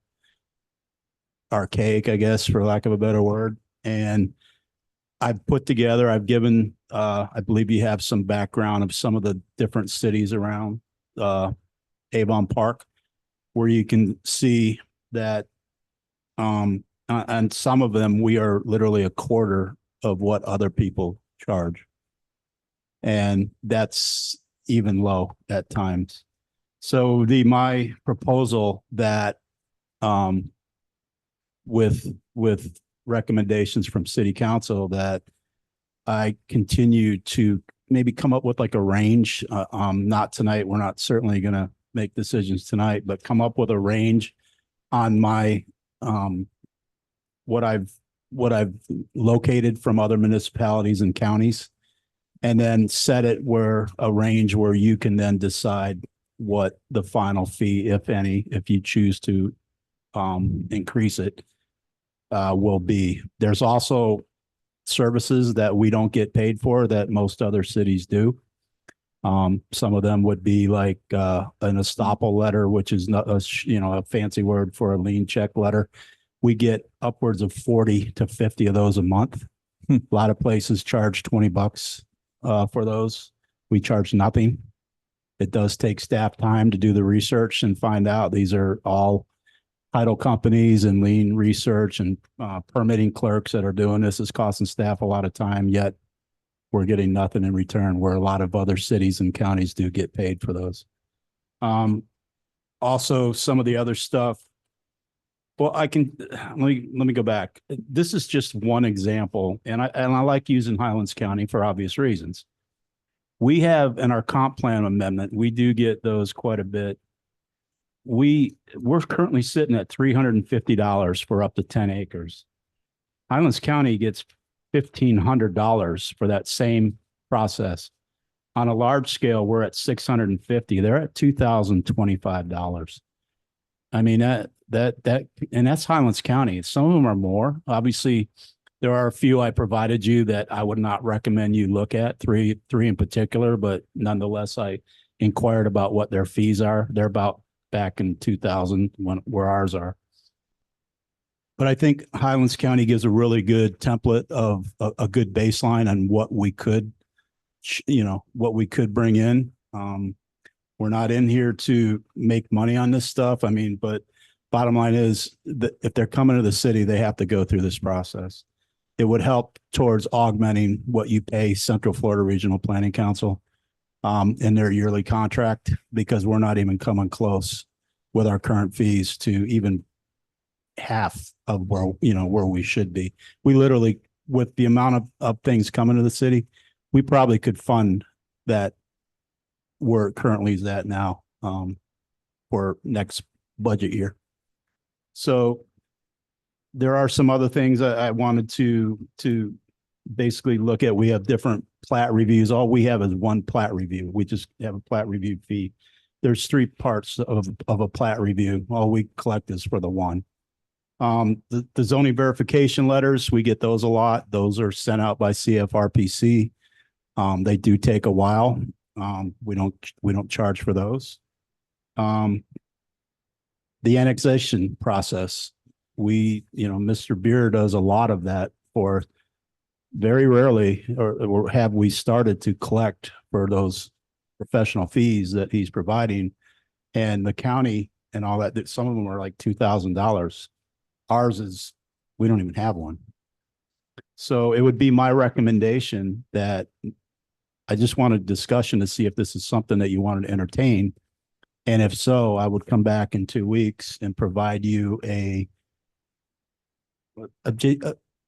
Speaker 10: archaic, I guess, for lack of a better word. And I've given, I believe you have some background of some of the different cities around Avon Park, where you can see that on some of them, we are literally a quarter of what other people charge. And that's even low at times. So my proposal that with recommendations from city council that I continue to maybe come up with like a range, not tonight. We're not certainly going to make decisions tonight, but come up with a range on my what I've located from other municipalities and counties, and then set it where a range where you can then decide what the final fee, if any, if you choose to increase it, will be. There's also services that we don't get paid for that most other cities do. Some of them would be like an estoppel letter, which is not a fancy word for a lien check letter. We get upwards of 40 to 50 of those a month. A lot of places charge $20 for those. We charge nothing. It does take staff time to do the research and find out these are all title companies and lien research and permitting clerks that are doing this. Is costing staff a lot of time, yet we're getting nothing in return, where a lot of other cities and counties do get paid for those. Also, some of the other stuff. Well, let me go back. This is just one example, and I like using Highlands County for obvious reasons. We have in our comp plan amendment, we do get those quite a bit. We're currently sitting at $350 for up to 10 acres. Highlands County gets $1,500 for that same process. On a large scale, we're at $650. They're at $2,025. I mean, and that's Highlands County. Some of them are more. Obviously, there are a few I provided you that I would not recommend you look at, three in particular, but nonetheless, I inquired about what their fees are. They're about back in 2000 where ours are. But I think Highlands County gives a really good template of a good baseline on what we could, what we could bring in. We're not in here to make money on this stuff. I mean, but bottom line is that if they're coming to the city, they have to go through this process. It would help towards augmenting what you pay Central Florida Regional Planning Council in their yearly contract, because we're not even coming close with our current fees to even half of where we should be. We literally, with the amount of things coming to the city, we probably could fund that where it currently is at now for next budget year. So there are some other things I wanted to basically look at. We have different plat reviews. All we have is one plat review. We just have a plat review fee. There's three parts of a plat review. All we collect is for the one. The zoning verification letters, we get those a lot. Those are sent out by CFRPC. They do take a while. We don't charge for those. The annexation process, Mr. Beer does a lot of that for very rarely, or have we started to collect for those professional fees that he's providing, and the county and all that some of them are like $2,000. Ours is, we don't even have one. So it would be my recommendation that I just want a discussion to see if this is something that you wanted to entertain. And if so, I would come back in 2 weeks and provide you a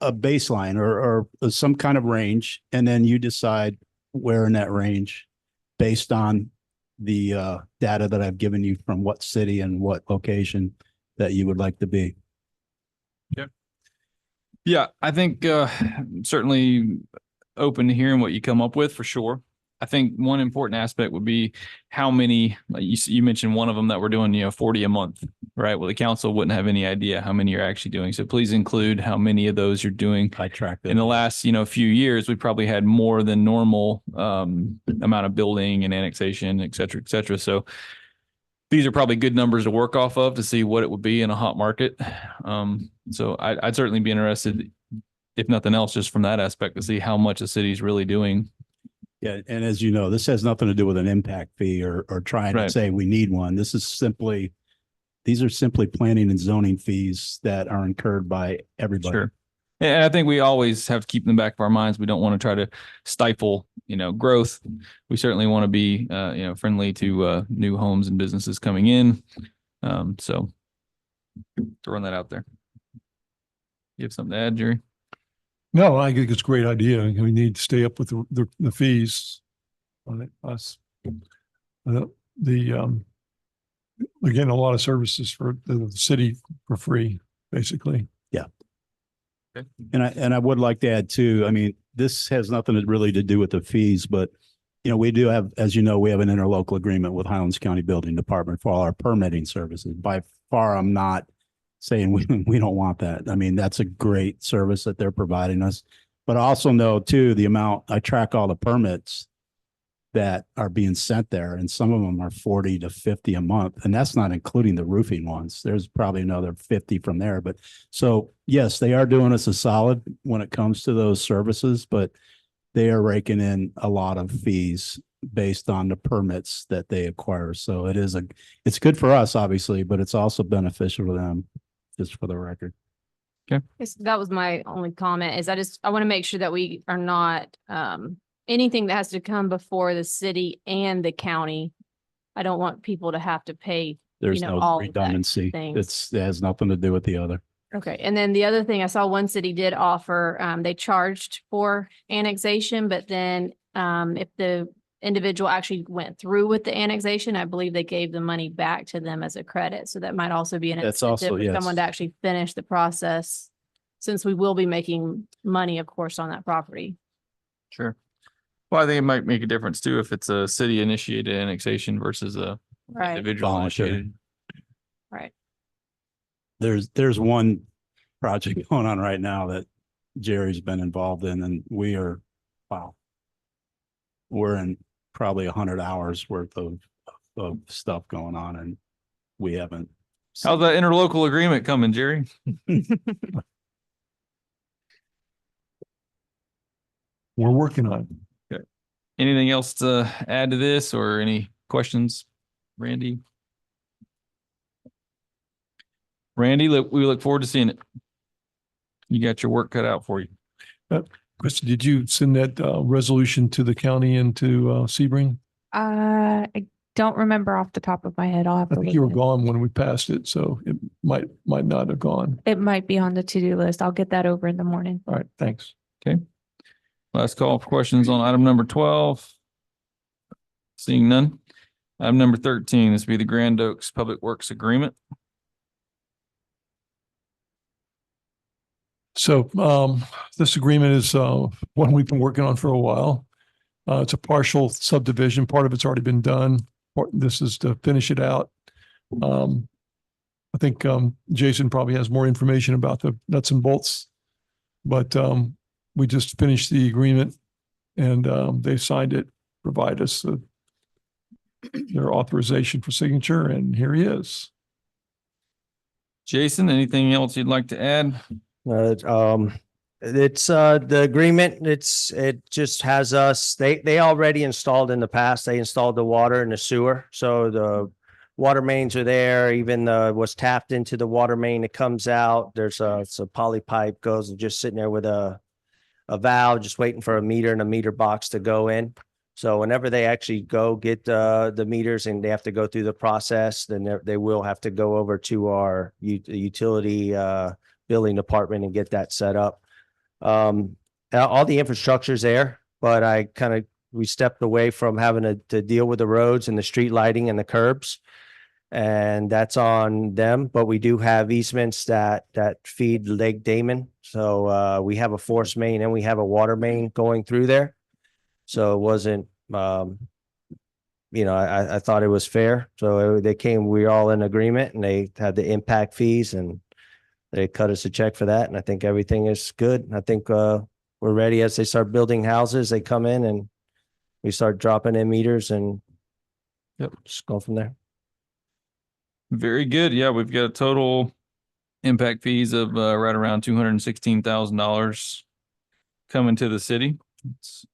Speaker 10: baseline or some kind of range, and then you decide where in that range based on the data that I've given you from what city and what location that you would like to be.
Speaker 1: Yeah, I think certainly open to hearing what you come up with for sure. I think one important aspect would be how many, like you mentioned one of them that we're doing, 40 a month, right? Well, the council wouldn't have any idea how many you're actually doing. So please include how many of those you're doing.
Speaker 10: I track that.
Speaker 1: In the last, few years, we probably had more than normal amount of building and annexation, et cetera, et cetera. So these are probably good numbers to work off of to see what it would be in a hot market. So I'd certainly be interested, if nothing else, just from that aspect to see how much the city's really doing.
Speaker 10: Yeah, and as you know, this has nothing to do with an impact fee or trying to
Speaker 1: Right.
Speaker 10: say we need one. These are simply planning and zoning fees that are incurred by everybody.
Speaker 1: Sure. And I think we always have to keep in the back of our minds. We don't want to try to stifle, growth. We certainly want to be, friendly to new homes and businesses coming in. So throwing that out there. You have something to add, Jerry?
Speaker 5: No, I think it's a great idea. We need to stay up with the fees on it, us. We're getting a lot of services for the city for free, basically.
Speaker 10: And I would like to add too, I mean, this has nothing really to do with the fees, but we do have, as you know, we have an interlocal agreement with Highlands County Building Department for all our permitting services. By far, I'm not saying we don't want that. I mean, that's a great service that they're providing us. But I also know too, I track all the permits that are being sent there, and some of them are 40 to 50 a month. And that's not including the roofing ones. There's probably another 50 from there. But so yes, they are doing us a solid when it comes to those services, but they are raking in a lot of fees based on the permits that they acquire. So it's good for us, obviously, but it's also beneficial to them, just for the record.
Speaker 2: Yes, that was my only comment is I want to make sure that we are not, anything that has to come before the city and the county. I don't want people to have to pay.
Speaker 10: There's
Speaker 2: all
Speaker 10: no
Speaker 2: of that
Speaker 10: redundancy.
Speaker 2: things.
Speaker 10: It has nothing to do with the other.
Speaker 2: Okay, and then the other thing, I saw one city did offer, they charged for annexation, but then if the individual actually went through with the annexation, I believe they gave the money back to them as a credit. So that might also be an
Speaker 10: That's
Speaker 2: incentive
Speaker 10: also,
Speaker 2: for
Speaker 10: yes.
Speaker 2: someone to actually finish the process, since we will be making money, of course, on that property.
Speaker 1: Sure. Well, I think it might make a difference too if it's a city initiated annexation versus a
Speaker 2: Right,
Speaker 1: individual
Speaker 10: Voluntary.
Speaker 1: initiated.
Speaker 2: right.
Speaker 10: There's one project going on right now that Jerry's been involved in, and we're in probably 100 hours worth of stuff going on, and we haven't.
Speaker 1: How's that interlocal agreement coming, Jerry?
Speaker 5: We're working on it.
Speaker 1: Anything else to add to this or any questions, Randy? Randy, we look forward to seeing it. You got your work cut out for you.
Speaker 5: Krista, did you send that resolution to the county and to Sebring?
Speaker 3: I don't remember off the top of my head. I'll have
Speaker 5: I
Speaker 3: to
Speaker 5: think
Speaker 3: look
Speaker 5: you were
Speaker 3: at it.
Speaker 5: gone when we passed it, so it might not have gone.
Speaker 3: It might be on the to-do list. I'll get that over in the morning.
Speaker 5: All right, thanks.
Speaker 1: Last call for questions on item number 12. Seeing none. Item number 13, this will be the Grand Oaks Public Works Agreement.
Speaker 5: So this agreement is one we've been working on for a while. It's a partial subdivision. Part of it's already been done. This is to finish it out. I think Jason probably has more information about the nuts and bolts, but we just finished the agreement and they signed it, provide us their authorization for signature, and here he is.
Speaker 1: Jason, anything else you'd like to add?
Speaker 8: It's the agreement. It just has us, they already installed in the past, they installed the water and the sewer. So the water mains are there, even was tapped into the water main that comes out. There's it's a poly pipe goes just sitting there with a a valve, just waiting for a meter and a meter box to go in. So whenever they actually go get the meters and they have to go through the process, then they will have to go over to our utility billing department and get that set up. All the infrastructure's there, but we stepped away from having to deal with the roads and the street lighting and the curbs. And that's on them, but we do have easements that feed Lake Damon. So we have a force main and we have a water main going through there. So it wasn't, I thought it was fair. So we were all in agreement, and they had the impact fees and they cut us a check for that. And I think everything is good. I think we're ready as they start building houses. They come in and we start dropping in meters and just go from there.
Speaker 1: Very good. Yeah, we've got a total impact fees of right around $216,000 coming to the city. It's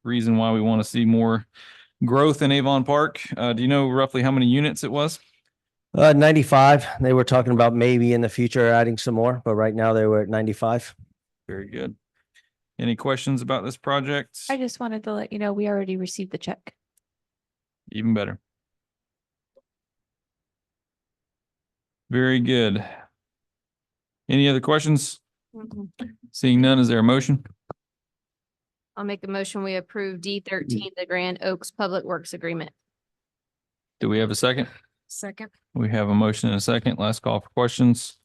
Speaker 1: reason why we want to see more growth in Avon Park. Do you know roughly how many units it was?
Speaker 8: 95. They were talking about maybe in the future adding some more, but right now they were at 95.
Speaker 1: Very good. Any questions about this project?
Speaker 3: I just wanted to let you know, we already received the check.
Speaker 1: Even better. Very good. Any other questions? Seeing none, is there a motion?
Speaker 2: I'll make a motion. We approve D13, the Grand Oaks Public Works Agreement.
Speaker 1: Do we have a second?
Speaker 6: Second.
Speaker 1: We have a motion and a second. Last call for questions.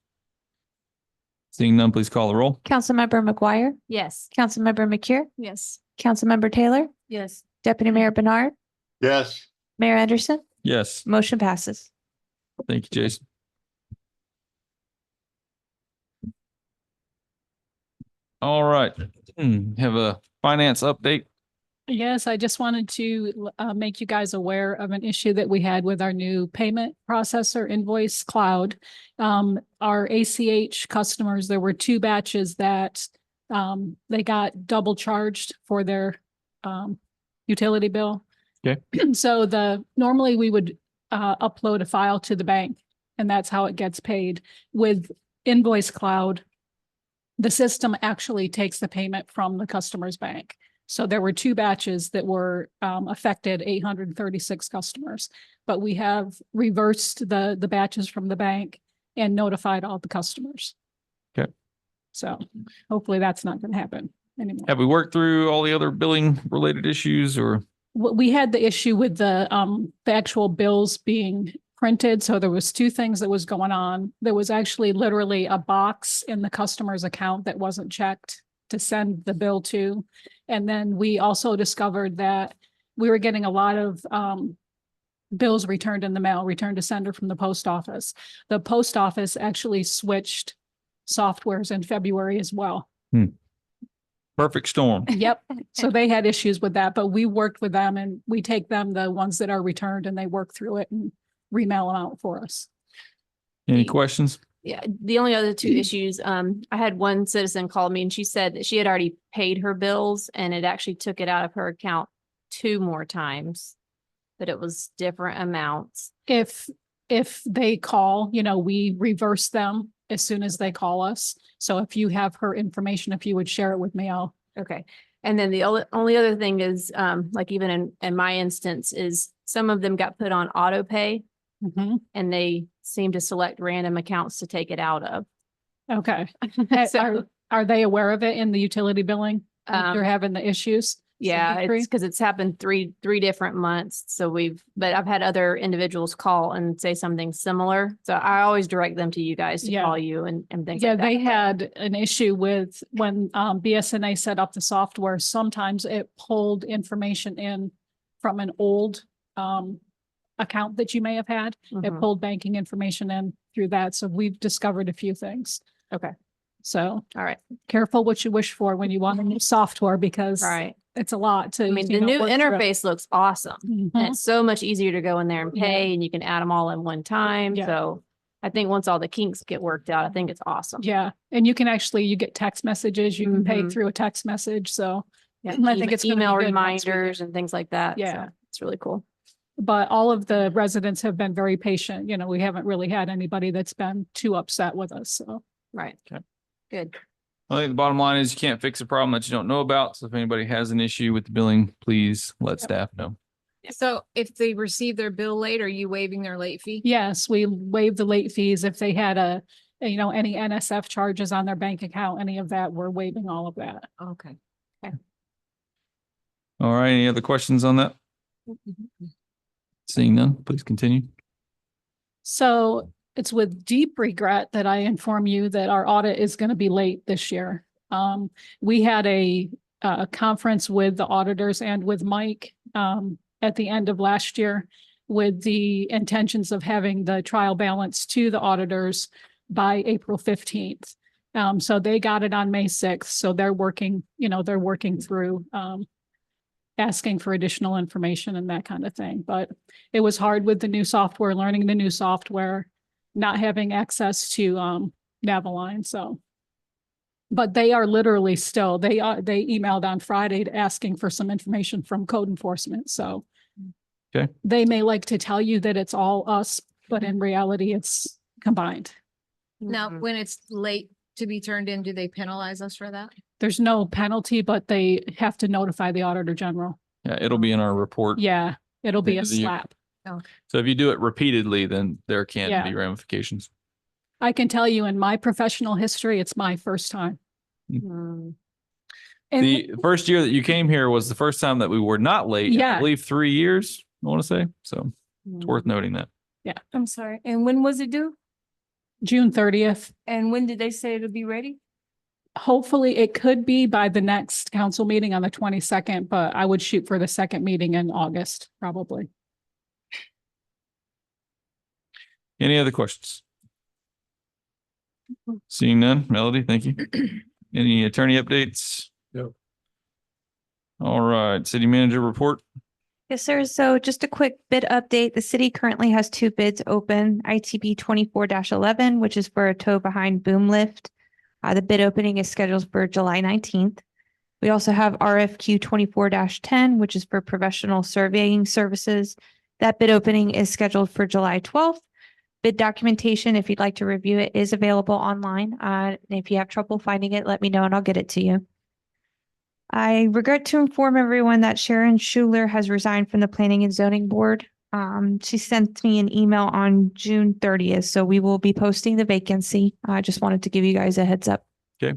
Speaker 1: Seeing none, please call the roll.
Speaker 3: Councilmember McGuire,
Speaker 2: Yes.
Speaker 3: Councilmember McCure,
Speaker 6: Yes.
Speaker 3: Councilmember Taylor,
Speaker 6: Yes.
Speaker 3: Deputy Mayor Bernard,
Speaker 4: Yes,
Speaker 3: Mayor Anderson,
Speaker 1: Yes,
Speaker 3: motion passes.
Speaker 1: thank you, Jason. All right, have a finance update.
Speaker 11: Yes, I just wanted to make you guys aware of an issue that we had with our new payment processor, Invoice Cloud. Our ACH customers, there were 2 batches that they got double charged for their utility bill.
Speaker 1: Okay.
Speaker 11: So normally we would upload a file to the bank, and that's how it gets paid. With Invoice Cloud, the system actually takes the payment from the customer's bank. So there were 2 batches that were affected, 836 customers, but we have reversed the batches from the bank and notified all the customers.
Speaker 1: Okay.
Speaker 11: So hopefully that's not going to happen anymore.
Speaker 1: Have we worked through all the other billing related issues, or?
Speaker 11: We had the issue with the actual bills being printed. So there was 2 things that was going on. There was actually literally a box in the customer's account that wasn't checked to send the bill to. And then we also discovered that we were getting a lot of bills returned in the mail, returned to sender from the post office. The post office actually switched softwares in February as well.
Speaker 1: Perfect storm.
Speaker 11: Yep. So they had issues with that, but we worked with them, and we take them the ones that are returned, and they work through it and remail them out for us.
Speaker 1: Any questions?
Speaker 2: Yeah, the only other 2 issues, I had one citizen call me and she said that she had already paid her bills and it actually took it out of her account 2 more times, but it was different amounts.
Speaker 11: If they call, we reverse them as soon as they call us. So if you have her information, if you would share it with me, I'll.
Speaker 2: Okay. And then the only other thing is, like even in my instance, is some of them got put on auto pay and they seem to select random accounts to take it out of.
Speaker 11: Okay.
Speaker 2: So,
Speaker 11: Are they aware of it in the utility billing? You're having the issues?
Speaker 2: yeah,
Speaker 11: Secretary?
Speaker 2: it's because it's happened three different months. So but I've had other individuals call and say something similar. So I always direct them to you guys to
Speaker 11: Yeah.
Speaker 2: call you and things
Speaker 11: Yeah,
Speaker 2: like that.
Speaker 11: they had an issue with when BSNA set up the software. Sometimes it pulled information in from an old account that you may have had. It
Speaker 2: Mhm.
Speaker 11: pulled banking information in through that. So we've discovered a few things.
Speaker 2: Okay.
Speaker 11: So
Speaker 2: All right.
Speaker 11: careful what you wish for when you want a new software, because
Speaker 2: Right.
Speaker 11: it's a lot to.
Speaker 2: I mean,
Speaker 11: you
Speaker 2: the
Speaker 11: know,
Speaker 2: new
Speaker 11: work through.
Speaker 2: interface looks awesome.
Speaker 11: Mhm.
Speaker 2: And it's so much easier to go in there and
Speaker 11: Yeah.
Speaker 2: pay, and you can add them all in one time.
Speaker 11: Yeah.
Speaker 2: So I think once all the kinks get worked out, I think it's awesome.
Speaker 11: Yeah, and you can actually, you get text messages, you can pay
Speaker 2: Mhm.
Speaker 11: through a text message, so.
Speaker 2: Yeah,
Speaker 11: I think it's gonna be
Speaker 2: email
Speaker 11: good once we get-
Speaker 2: reminders and things like that.
Speaker 11: Yeah.
Speaker 2: So it's really cool.
Speaker 11: But all of the residents have been very patient. We haven't really had anybody that's been too upset with us, so.
Speaker 2: Right.
Speaker 1: Okay.
Speaker 2: Good.
Speaker 1: I think the bottom line is you can't fix a problem that you don't know about. So if anybody has an issue with the billing, please let staff know.
Speaker 6: So if they receive their bill late, are you waiving their late fee?
Speaker 11: Yes, we waive the late fees if they had any NSF charges on their bank account, any of that, we're waiving all of that.
Speaker 6: Okay.
Speaker 1: All right. Any other questions on that? Seeing none, please continue.
Speaker 11: So it's with deep regret that I inform you that our audit is going to be late this year. We had a conference with the auditors and with Mike at the end of last year with the intentions of having the trial balance to the auditors by April 15th. So they got it on May 6th. So they're working through asking for additional information and that kind of thing. But it was hard with the new software, learning the new software, not having access to Naviline. So, but they are literally still, they emailed on Friday asking for some information from code enforcement. So
Speaker 1: okay,
Speaker 11: they may like to tell you that it's all us, but in reality, it's combined.
Speaker 6: Now, when it's late to be turned in, do they penalize us for that?
Speaker 11: There's no penalty, but they have to notify the Auditor General.
Speaker 1: Yeah, it'll be in our report.
Speaker 11: Yeah, it'll be a
Speaker 1: End of the year.
Speaker 11: slap.
Speaker 1: So if you do it repeatedly, then there can
Speaker 11: Yeah.
Speaker 1: be ramifications.
Speaker 11: I can tell you in my professional history, it's my first time.
Speaker 6: Hmm.
Speaker 11: And
Speaker 1: The first year that you came here was the first time that we were not late.
Speaker 11: Yeah.
Speaker 1: I believe 3 years, I want to say. So it's worth noting that.
Speaker 12: I'm sorry. And when was it due?
Speaker 11: June 30th.
Speaker 12: And when did they say it'll be ready?
Speaker 11: Hopefully it could be by the next council meeting on the 22nd, but I would shoot for the second meeting in August, probably.
Speaker 1: Any other questions? Seeing none, Melody, thank you. Any attorney updates?
Speaker 5: No.
Speaker 1: All right, city manager report.
Speaker 3: Yes, sir. So just a quick bid update. The city currently has 2 bids open, ITB 24-11, which is for a tow behind boom lift. The bid opening is scheduled for July 19th. We also have RFQ 24-10, which is for professional surveying services. That bid opening is scheduled for July 12th. Bid documentation, if you'd like to review it, is available online. And if you have trouble finding it, let me know and I'll get it to you. I regret to inform everyone that Sharon Schuler has resigned from the Planning and Zoning Board. She sent me an email on June 30th, so we will be posting the vacancy. I just wanted to give you guys a heads up.
Speaker 1: Okay.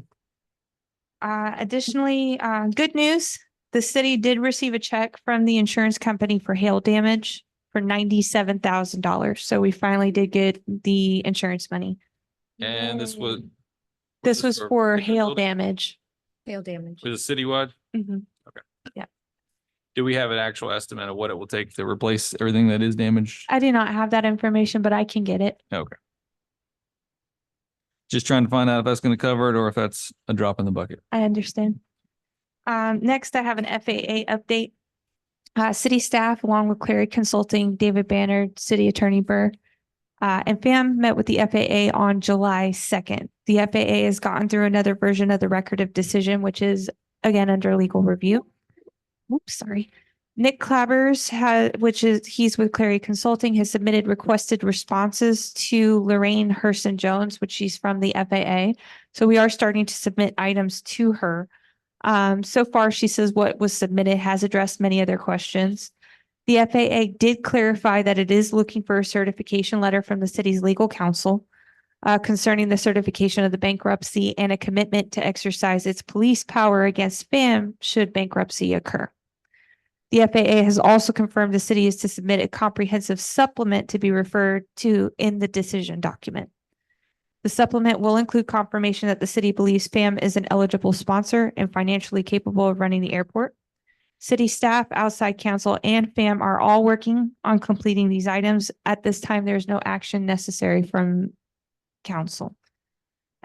Speaker 3: Additionally, good news, the city did receive a check from the insurance company for hail damage for $97,000. So we finally did get the insurance money.
Speaker 1: And this was.
Speaker 3: This was for hail
Speaker 1: building?
Speaker 3: damage.
Speaker 6: Hail damage.
Speaker 1: Was it citywide?
Speaker 3: Mhm.
Speaker 1: Do we have an actual estimate of what it will take to replace everything that is damaged?
Speaker 3: I do not have that information, but I can get it.
Speaker 1: Okay. Just trying to find out if that's going to cover it or if that's a drop in the bucket.
Speaker 3: I understand. Next, I have an FAA update. City staff, along with Clary Consulting, David Bannard, City Attorney Burr, and FAM met with the FAA on July 2nd. The FAA has gotten through another version of the record of decision, which is again under legal review. Oops, sorry. Nick Clabbers he's with Clary Consulting, has submitted requested responses to Lorraine Hurston Jones, which she's from the FAA. So we are starting to submit items to her. So far, she says what was submitted has addressed many of their questions. The FAA did clarify that it is looking for a certification letter from the city's legal counsel concerning the certification of the bankruptcy and a commitment to exercise its police power against FAM should bankruptcy occur. The FAA has also confirmed the city is to submit a comprehensive supplement to be referred to in the decision document. The supplement will include confirmation that the city believes FAM is an eligible sponsor and financially capable of running the airport. City staff, outside counsel, and FAM are all working on completing these items. At this time, there's no action necessary from council.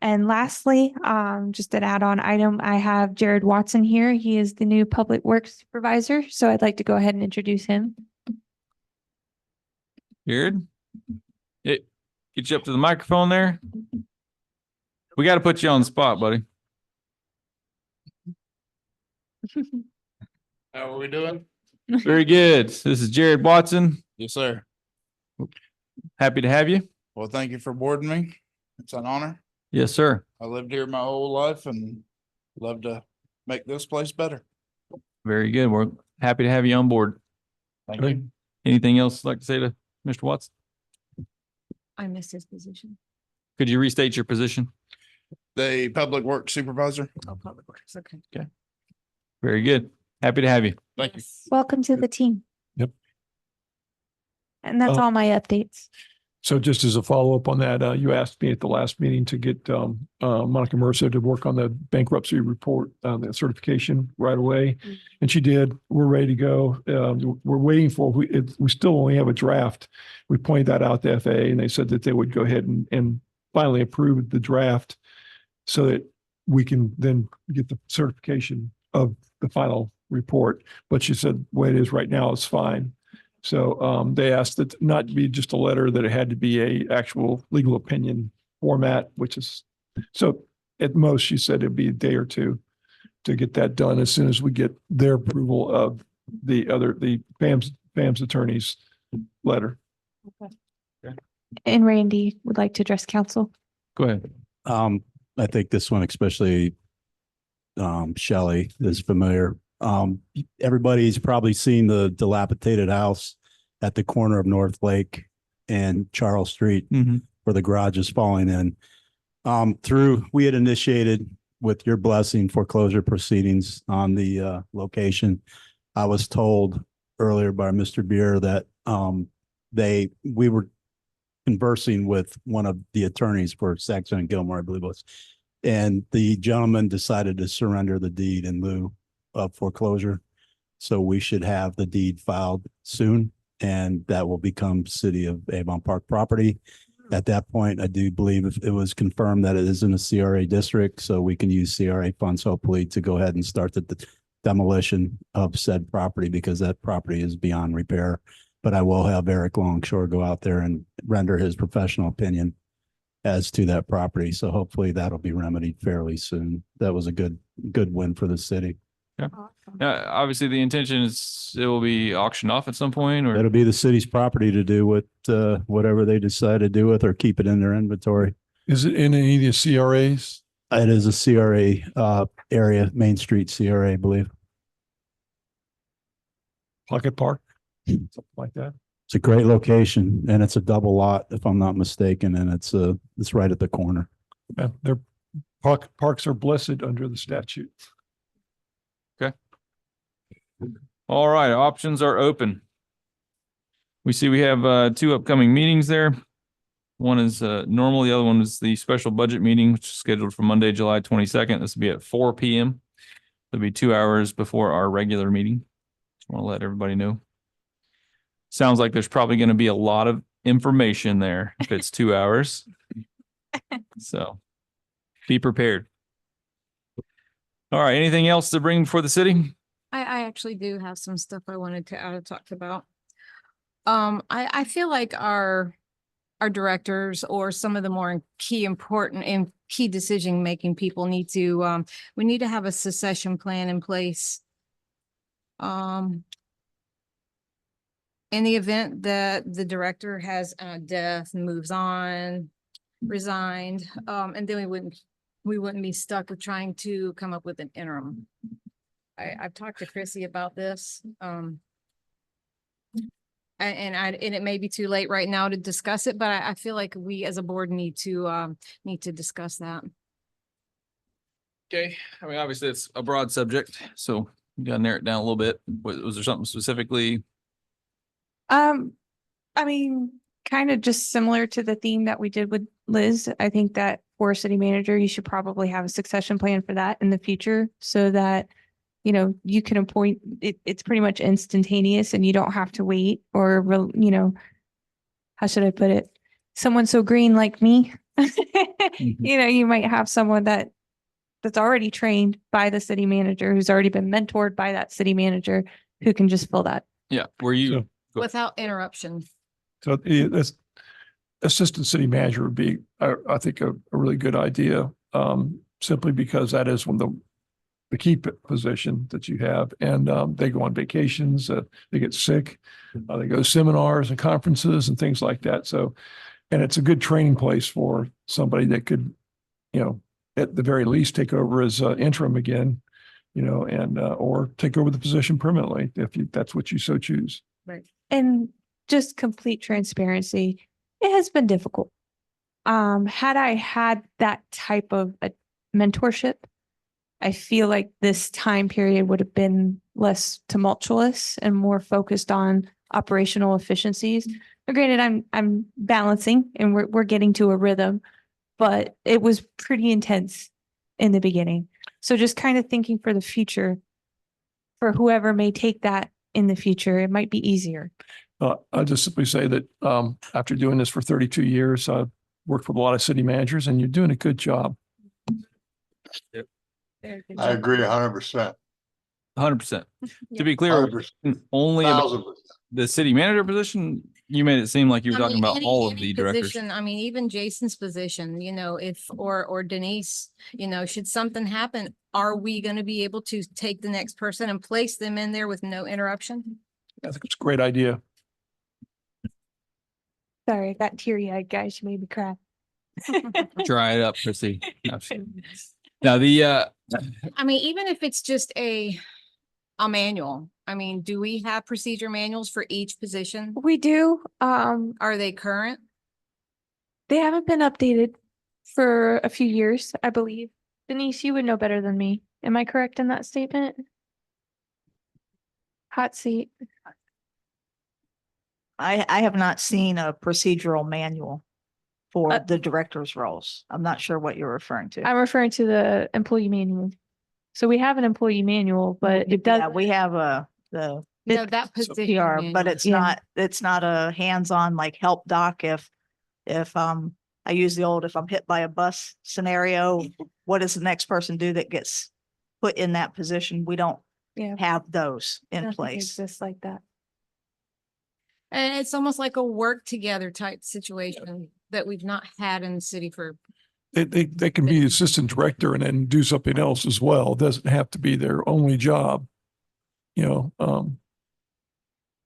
Speaker 3: And lastly, just an add-on item, I have Jared Watson here. He is the new Public Works Supervisor, so I'd like to go ahead and introduce him.
Speaker 1: Jared? Get you up to the microphone there. We got to put you on the spot, buddy.
Speaker 13: How are we doing?
Speaker 1: Very good. This is Jared Watson.
Speaker 13: Yes, sir.
Speaker 1: Happy to have you.
Speaker 13: Well, thank you for boarding me. It's an honor.
Speaker 1: Yes, sir.
Speaker 13: I lived here my whole life and love to make this place better.
Speaker 1: Very good. We're happy to have you on board.
Speaker 13: Thank you.
Speaker 1: Anything else you'd like to say to Mr. Watts?
Speaker 6: I missed his position.
Speaker 1: Could you restate your position?
Speaker 13: The public works supervisor.
Speaker 6: Oh, Public Works, okay.
Speaker 1: Very good. Happy to have you.
Speaker 13: Thank you.
Speaker 3: Welcome to the team.
Speaker 5: Yep.
Speaker 3: And that's
Speaker 5: Oh.
Speaker 3: all my updates.
Speaker 5: So just as a follow-up on that, you asked me at the last meeting to get Monica Mercer to work on the bankruptcy report, that certification right away. And she did. We're ready to go. We're waiting for, we still only have a draft. We pointed that out to FAA and they said that they would go ahead and finally approve the draft so that we can then get the certification of the final report. But she said, the way it is right now is fine. So they asked that not be just a letter, that it had to be a actual legal opinion format, which is, so at most, she said it'd be a day or two to get that done as soon as we get their approval of the FAM's attorney's letter.
Speaker 3: And Randy would like to address council.
Speaker 1: Go ahead.
Speaker 10: I think this one, especially Shelley is familiar. Everybody's probably seen the dilapidated house at the corner of North Lake and Charles Street where the garage is falling in. We had initiated with your blessing foreclosure proceedings on the location. I was told earlier by Mr. Beer that we were conversing with one of the attorneys for Saxon and Gilmore, I believe it was, and the gentleman decided to surrender the deed in lieu of foreclosure. So we should have the deed filed soon, and that will become City of Avon Park property. At that point, I do believe if it was confirmed that it is in a CRA district, so we can use CRA funds hopefully to go ahead and start the demolition of said property, because that property is beyond repair. But I will have Eric Longshore go out there and render his professional opinion as to that property. So hopefully that'll be remedied fairly soon. That was a good win for the city.
Speaker 1: Obviously, the intention is it will be auctioned off at some point, or
Speaker 10: It'll be the city's property to do with whatever they decide to do with, or keep it in their inventory.
Speaker 5: Is it in any of the CRAs?
Speaker 10: It is a CRA area, Main Street CRA, I believe.
Speaker 5: Pocket Park? Something like that?
Speaker 10: It's a great location, and it's a double lot, if I'm not mistaken, and it's right at the corner.
Speaker 5: Yeah, parks are blessed under the statute.
Speaker 1: all right, options are open. We see we have two upcoming meetings there. One is normal, the other one is the special budget meeting, which is scheduled for Monday, July 22nd. This will be at 4 p.m. It'll be 2 hours before our regular meeting. Just want to let everybody know. Sounds like there's probably going to be a lot of information there if it's 2 hours. So be prepared. All right, anything else to bring before the city?
Speaker 6: I actually do have some stuff I wanted to talk about. I feel like our directors or some of the more key important and key decision-making people need to, we need to have a succession plan in place. In the event that the director has a death, moves on, resigned, and then we wouldn't be stuck with trying to come up with an interim. I've talked to Chrissy about this. And it may be too late right now to discuss it, but I feel like we as a board need to discuss that.
Speaker 1: Okay, I mean, obviously it's a broad subject, so you gotta narrow it down a little bit. Was there something specifically?
Speaker 3: I mean, kind of just similar to the theme that we did with Liz. I think that for a city manager, you should probably have a succession plan for that in the future so that, you know, you can appoint, it's pretty much instantaneous and you don't have to wait or, you know, how should I put it? Someone so green like me, you know, you might have someone that's already trained by the city manager, who's already been mentored by that city manager, who can just fill that.
Speaker 1: Yeah, were you?
Speaker 6: Without interruption.
Speaker 5: So this assistant city manager would be, I think, a really good idea, simply because that is one of the key position that you have. And they go on vacations, they get sick, they go to seminars and conferences and things like that. So, and it's a good training place for somebody that could you know, at the very least, take over as interim again, you know, and, or take over the position permanently if that's what you so choose.
Speaker 3: And just complete transparency, it has been difficult. Had I had that type of a mentorship, I feel like this time period would have been less tumultuous and more focused on operational efficiencies. Now, granted, I'm balancing and we're getting to a rhythm, but it was pretty intense in the beginning. So just kind of thinking for the future, for whoever may take that in the future, it might be easier.
Speaker 5: I'll just simply say that after doing this for 32 years, I've worked with a lot of city managers and you're doing a good job.
Speaker 4: I agree 100%.
Speaker 1: 100%. To be clear,
Speaker 4: 100%.
Speaker 1: only about
Speaker 4: 1000%.
Speaker 1: the city manager position, you made it seem like you were
Speaker 6: I
Speaker 1: talking
Speaker 6: mean,
Speaker 1: about
Speaker 6: any-
Speaker 1: all of
Speaker 6: any
Speaker 1: the directors.
Speaker 6: position, I mean, even Jason's position, you know, if, or Denise, you know, should something happen, are we going to be able to take the next person and place them in there with no interruption?
Speaker 5: I think it's a great idea.
Speaker 3: Sorry, I got teary-eyed, guys. You made me cry.
Speaker 1: Dry it up, Chrissy. Now the
Speaker 6: I mean, even if it's just a manual, I mean, do we have procedure manuals for each position?
Speaker 3: We do.
Speaker 6: Are they current?
Speaker 3: They haven't been updated for a few years, I believe. Denise, you would know better than me. Am I correct in that statement? Hot seat.
Speaker 14: I have not seen a procedural manual for
Speaker 3: Uh,
Speaker 14: the director's roles. I'm not sure what you're referring to.
Speaker 3: I'm referring to the employee manual. So we have an employee manual, but it does.
Speaker 14: Yeah, we have the
Speaker 6: No, that position.
Speaker 14: PR, but
Speaker 6: manual.
Speaker 14: it's not a hands-on like help doc if I use the old, if I'm hit by a bus scenario, what does the next person do that gets put in that position? We don't
Speaker 3: Yeah.
Speaker 14: have those in
Speaker 3: Nothing
Speaker 14: place.
Speaker 3: exists like that.
Speaker 6: And it's almost like a work together type situation that we've not had in the city for.
Speaker 5: They can be assistant director and then do something else as well. It doesn't have to be their only job, you know.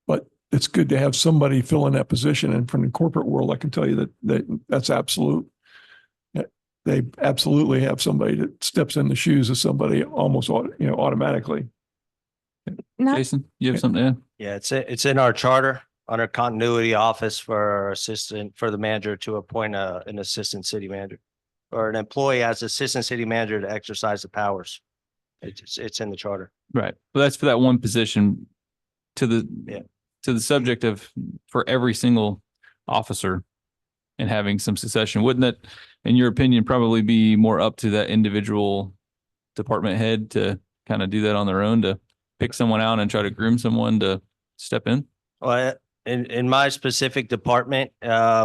Speaker 5: But it's good to have somebody fill in that position. And from the corporate world, I can tell you that's absolute. They absolutely have somebody that steps in the shoes of somebody almost, automatically.
Speaker 3: Not
Speaker 1: Jason, you have something to add?
Speaker 8: Yeah, it's in our charter under continuity office for the manager to appoint an assistant city manager or an employee as assistant city manager to exercise the powers. It's in the charter.
Speaker 1: Right. Well, that's for that one position. To the
Speaker 8: Yeah.
Speaker 1: to the subject of for every single officer and having some succession, wouldn't that, in your opinion, probably be more up to that individual department head to kind of do that on their own, to pick someone out and try to groom someone to step in?
Speaker 8: Well, in my specific department,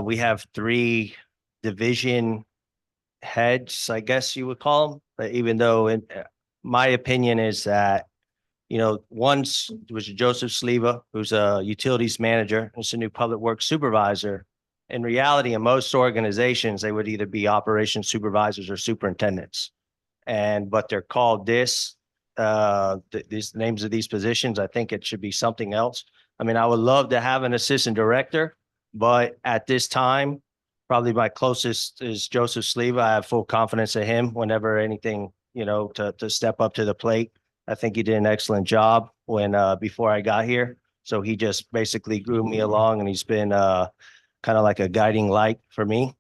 Speaker 8: we have 3 division heads, I guess you would call them. But even though my opinion is that, once was Joseph Sleva, who's a utilities manager, it's a new public works supervisor. In reality, in most organizations, they would either be operations supervisors or superintendents. But they're called these names of these positions. I think it should be something else. I mean, I would love to have an assistant director, but at this time, probably my closest is Joseph Sleva. I have full confidence in him whenever anything, to step up to the plate. I think he did an excellent job before I got here. So he just basically groomed me along, and he's been kind of like a guiding light for me.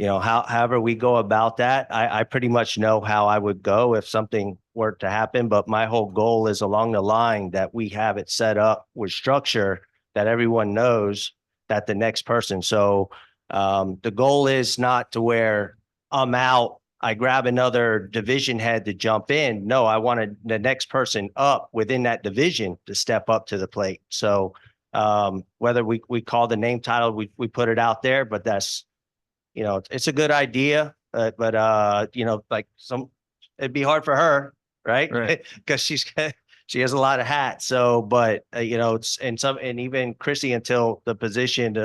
Speaker 8: However we go about that, I pretty much know how I would go if something were to happen. But my whole goal is along the line that we have it set up with structure that everyone knows that the next person. So the goal is not to where I'm out, I grab another division head to jump in. No, I wanted the next person up within that division to step up to the plate. So whether we call the name title, we put it out there, but that's, it's a good idea, but it'd be hard for her, right? Because she has a lot of hats. So, but it's and even Chrissy, until the position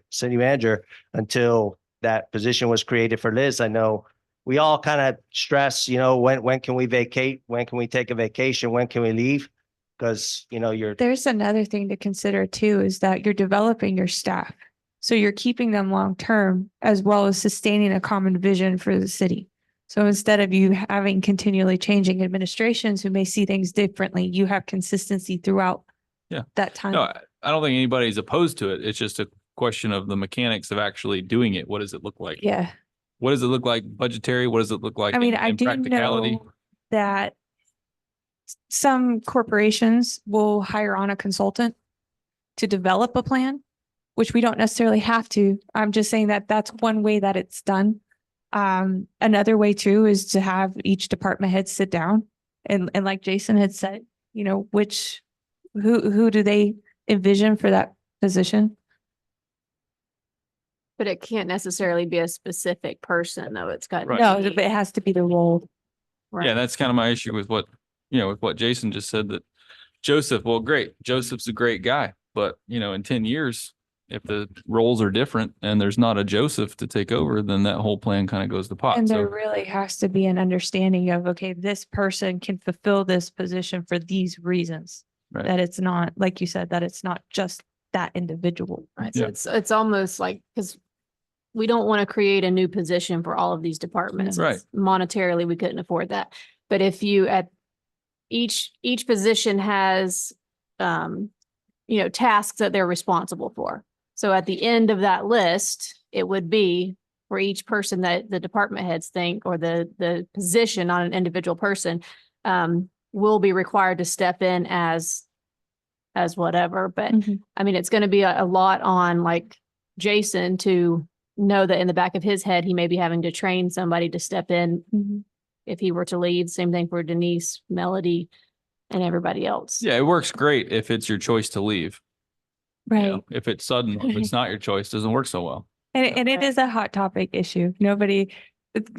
Speaker 8: city manager, until that position was created for Liz, I know we all kind of stress, when can we vacate? When can we take a vacation? When can we leave? Because,
Speaker 3: There's another thing to consider too, is that you're developing your staff. So you're keeping them long-term as well as sustaining a common vision for the city. So instead of you having continually changing administrations who may see things differently, you have consistency throughout
Speaker 1: Yeah.
Speaker 3: that time.
Speaker 1: No, I don't think anybody's opposed to it. It's just a question of the mechanics of actually doing it. What does it look like?
Speaker 3: Yeah.
Speaker 1: What does it look like budgetary? What does it look like
Speaker 3: I mean,
Speaker 1: in
Speaker 3: I do
Speaker 1: practicality?
Speaker 3: know that some corporations will hire on a consultant to develop a plan, which we don't necessarily have to. I'm just saying that that's one way that it's done. Another way too is to have each department head sit down and like Jason had said, you know, who do they envision for that position?
Speaker 2: But it can't necessarily be a specific person, though. It's got.
Speaker 1: Right.
Speaker 3: No, it has to be the role.
Speaker 1: Yeah, that's kind of my issue with what, with what Jason just said, that Joseph, well, great. Joseph's a great guy, but in 10 years, if the roles are different and there's not a Joseph to take over, then that whole plan kind of goes to pot.
Speaker 3: And
Speaker 1: So
Speaker 3: there really has to be an understanding of, okay, this person can fulfill this position for these reasons.
Speaker 1: Right.
Speaker 3: That it's not, like you said, that it's not just that individual.
Speaker 2: Right. So
Speaker 1: Yeah.
Speaker 2: it's almost like, because we don't want to create a new position for all of these departments.
Speaker 1: Right.
Speaker 2: Monetarily, we couldn't afford that. But if you at each position has, tasks that they're responsible for. So at the end of that list, it would be for each person that the department heads think, or the position on an individual person, will be required to step in as whatever. But I mean, it's going to be a lot on like Jason to know that in the back of his head, he may be having to train somebody to step in if he were to leave. Same thing for Denise, Melody, and everybody else.
Speaker 1: yeah, it works great if it's your choice to leave.
Speaker 3: Right.
Speaker 1: If it's sudden, if it's not your choice, it doesn't work so well.
Speaker 3: And it is a hot topic issue.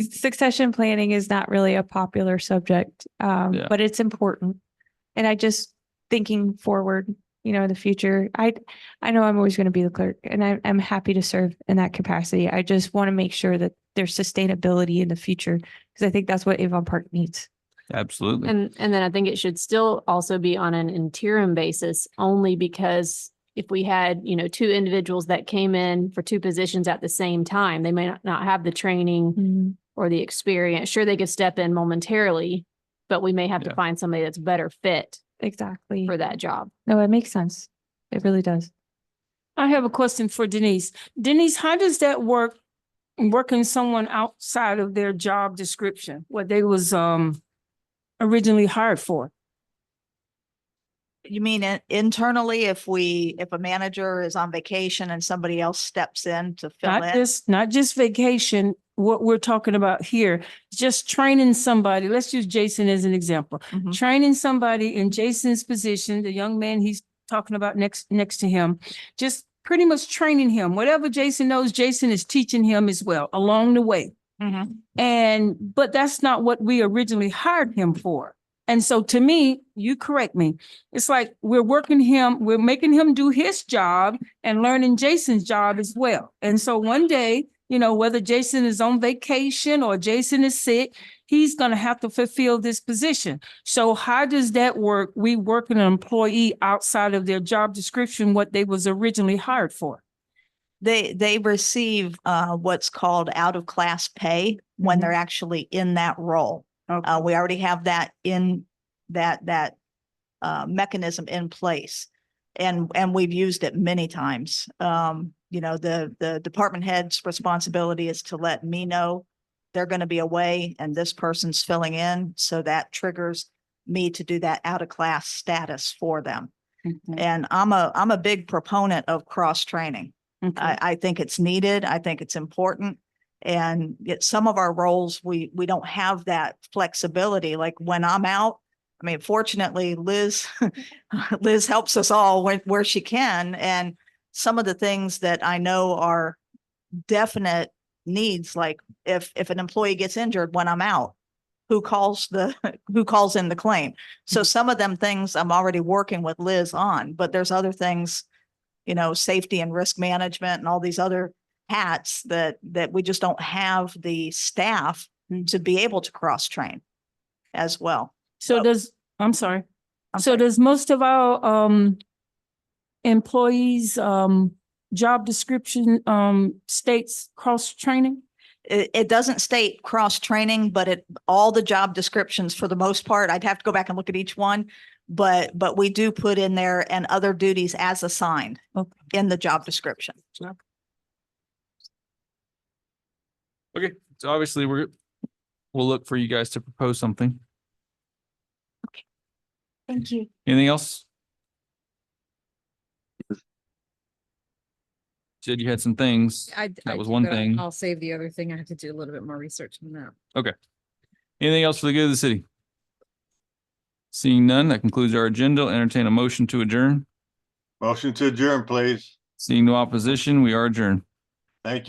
Speaker 3: Succession planning is not really a popular subject, but it's important. And I just thinking forward, in the future, I know I'm always going to be the clerk, and I'm happy to serve in that capacity. I just want to make sure that there's sustainability in the future, because I think that's what Avon Park needs.
Speaker 1: Absolutely.
Speaker 2: And then I think it should still also be on an interim basis, only because if we had, two individuals that came in for two positions at the same time, they may not have the training or the experience. Sure, they could step in momentarily, but we may have to find somebody that's better fit
Speaker 3: Exactly.
Speaker 2: for that job.
Speaker 3: No, it makes sense. It really does.
Speaker 12: I have a question for Denise. Denise, how does that work, working someone outside of their job description, what they was originally hired for?
Speaker 14: You mean internally, if a manager is on vacation and somebody else steps in to fill in?
Speaker 12: Not just vacation, what we're talking about here, just training somebody. Let's use Jason as an example. Training somebody in Jason's position, the young man he's talking about next to him, just pretty much training him. Whatever Jason knows, Jason is teaching him as well along the way. But that's not what we originally hired him for. And so to me, you correct me, it's like we're making him do his job and learning Jason's job as well. And so one day, whether Jason is on vacation or Jason is sick, he's going to have to fulfill this position. So how does that work? We work an employee outside of their job description, what they was originally hired for.
Speaker 14: They receive what's called out of class pay when they're actually in that role. We already have that in that mechanism in place, and we've used it many times. The department head's responsibility is to let me know they're going to be away and this person's filling in, so that triggers me to do that out of class status for them. And I'm a big proponent of cross training. I think it's needed. I think it's important. And some of our roles, we don't have that flexibility. Like when I'm out, I mean, fortunately, Liz helps us all where she can. And some of the things that I know are definite needs, like if an employee gets injured when I'm out, who calls in the claim? So some of them things I'm already working with Liz on, but there's other things, safety and risk management and all these other hats that we just don't have the staff to be able to cross train as well.
Speaker 12: So does most of our employees job description, states cross-training?
Speaker 14: It doesn't state cross-training, but all the job descriptions for the most part, I'd have to go back and look at each one. But we do put in there and other duties as assigned in the job description.
Speaker 15: Okay, so obviously we'll look for you guys to propose something.
Speaker 14: Thank you.
Speaker 15: Anything else? Said you had some things. That was one thing.
Speaker 6: I'll save the other thing. I have to do a little bit more research on that.
Speaker 15: Okay. Anything else for the good of the city? Seeing none, that concludes our agenda. I'll entertain a motion to adjourn.
Speaker 4: Motion to adjourn, please.
Speaker 15: Seeing no opposition, we are adjourned.
Speaker 4: Thank you.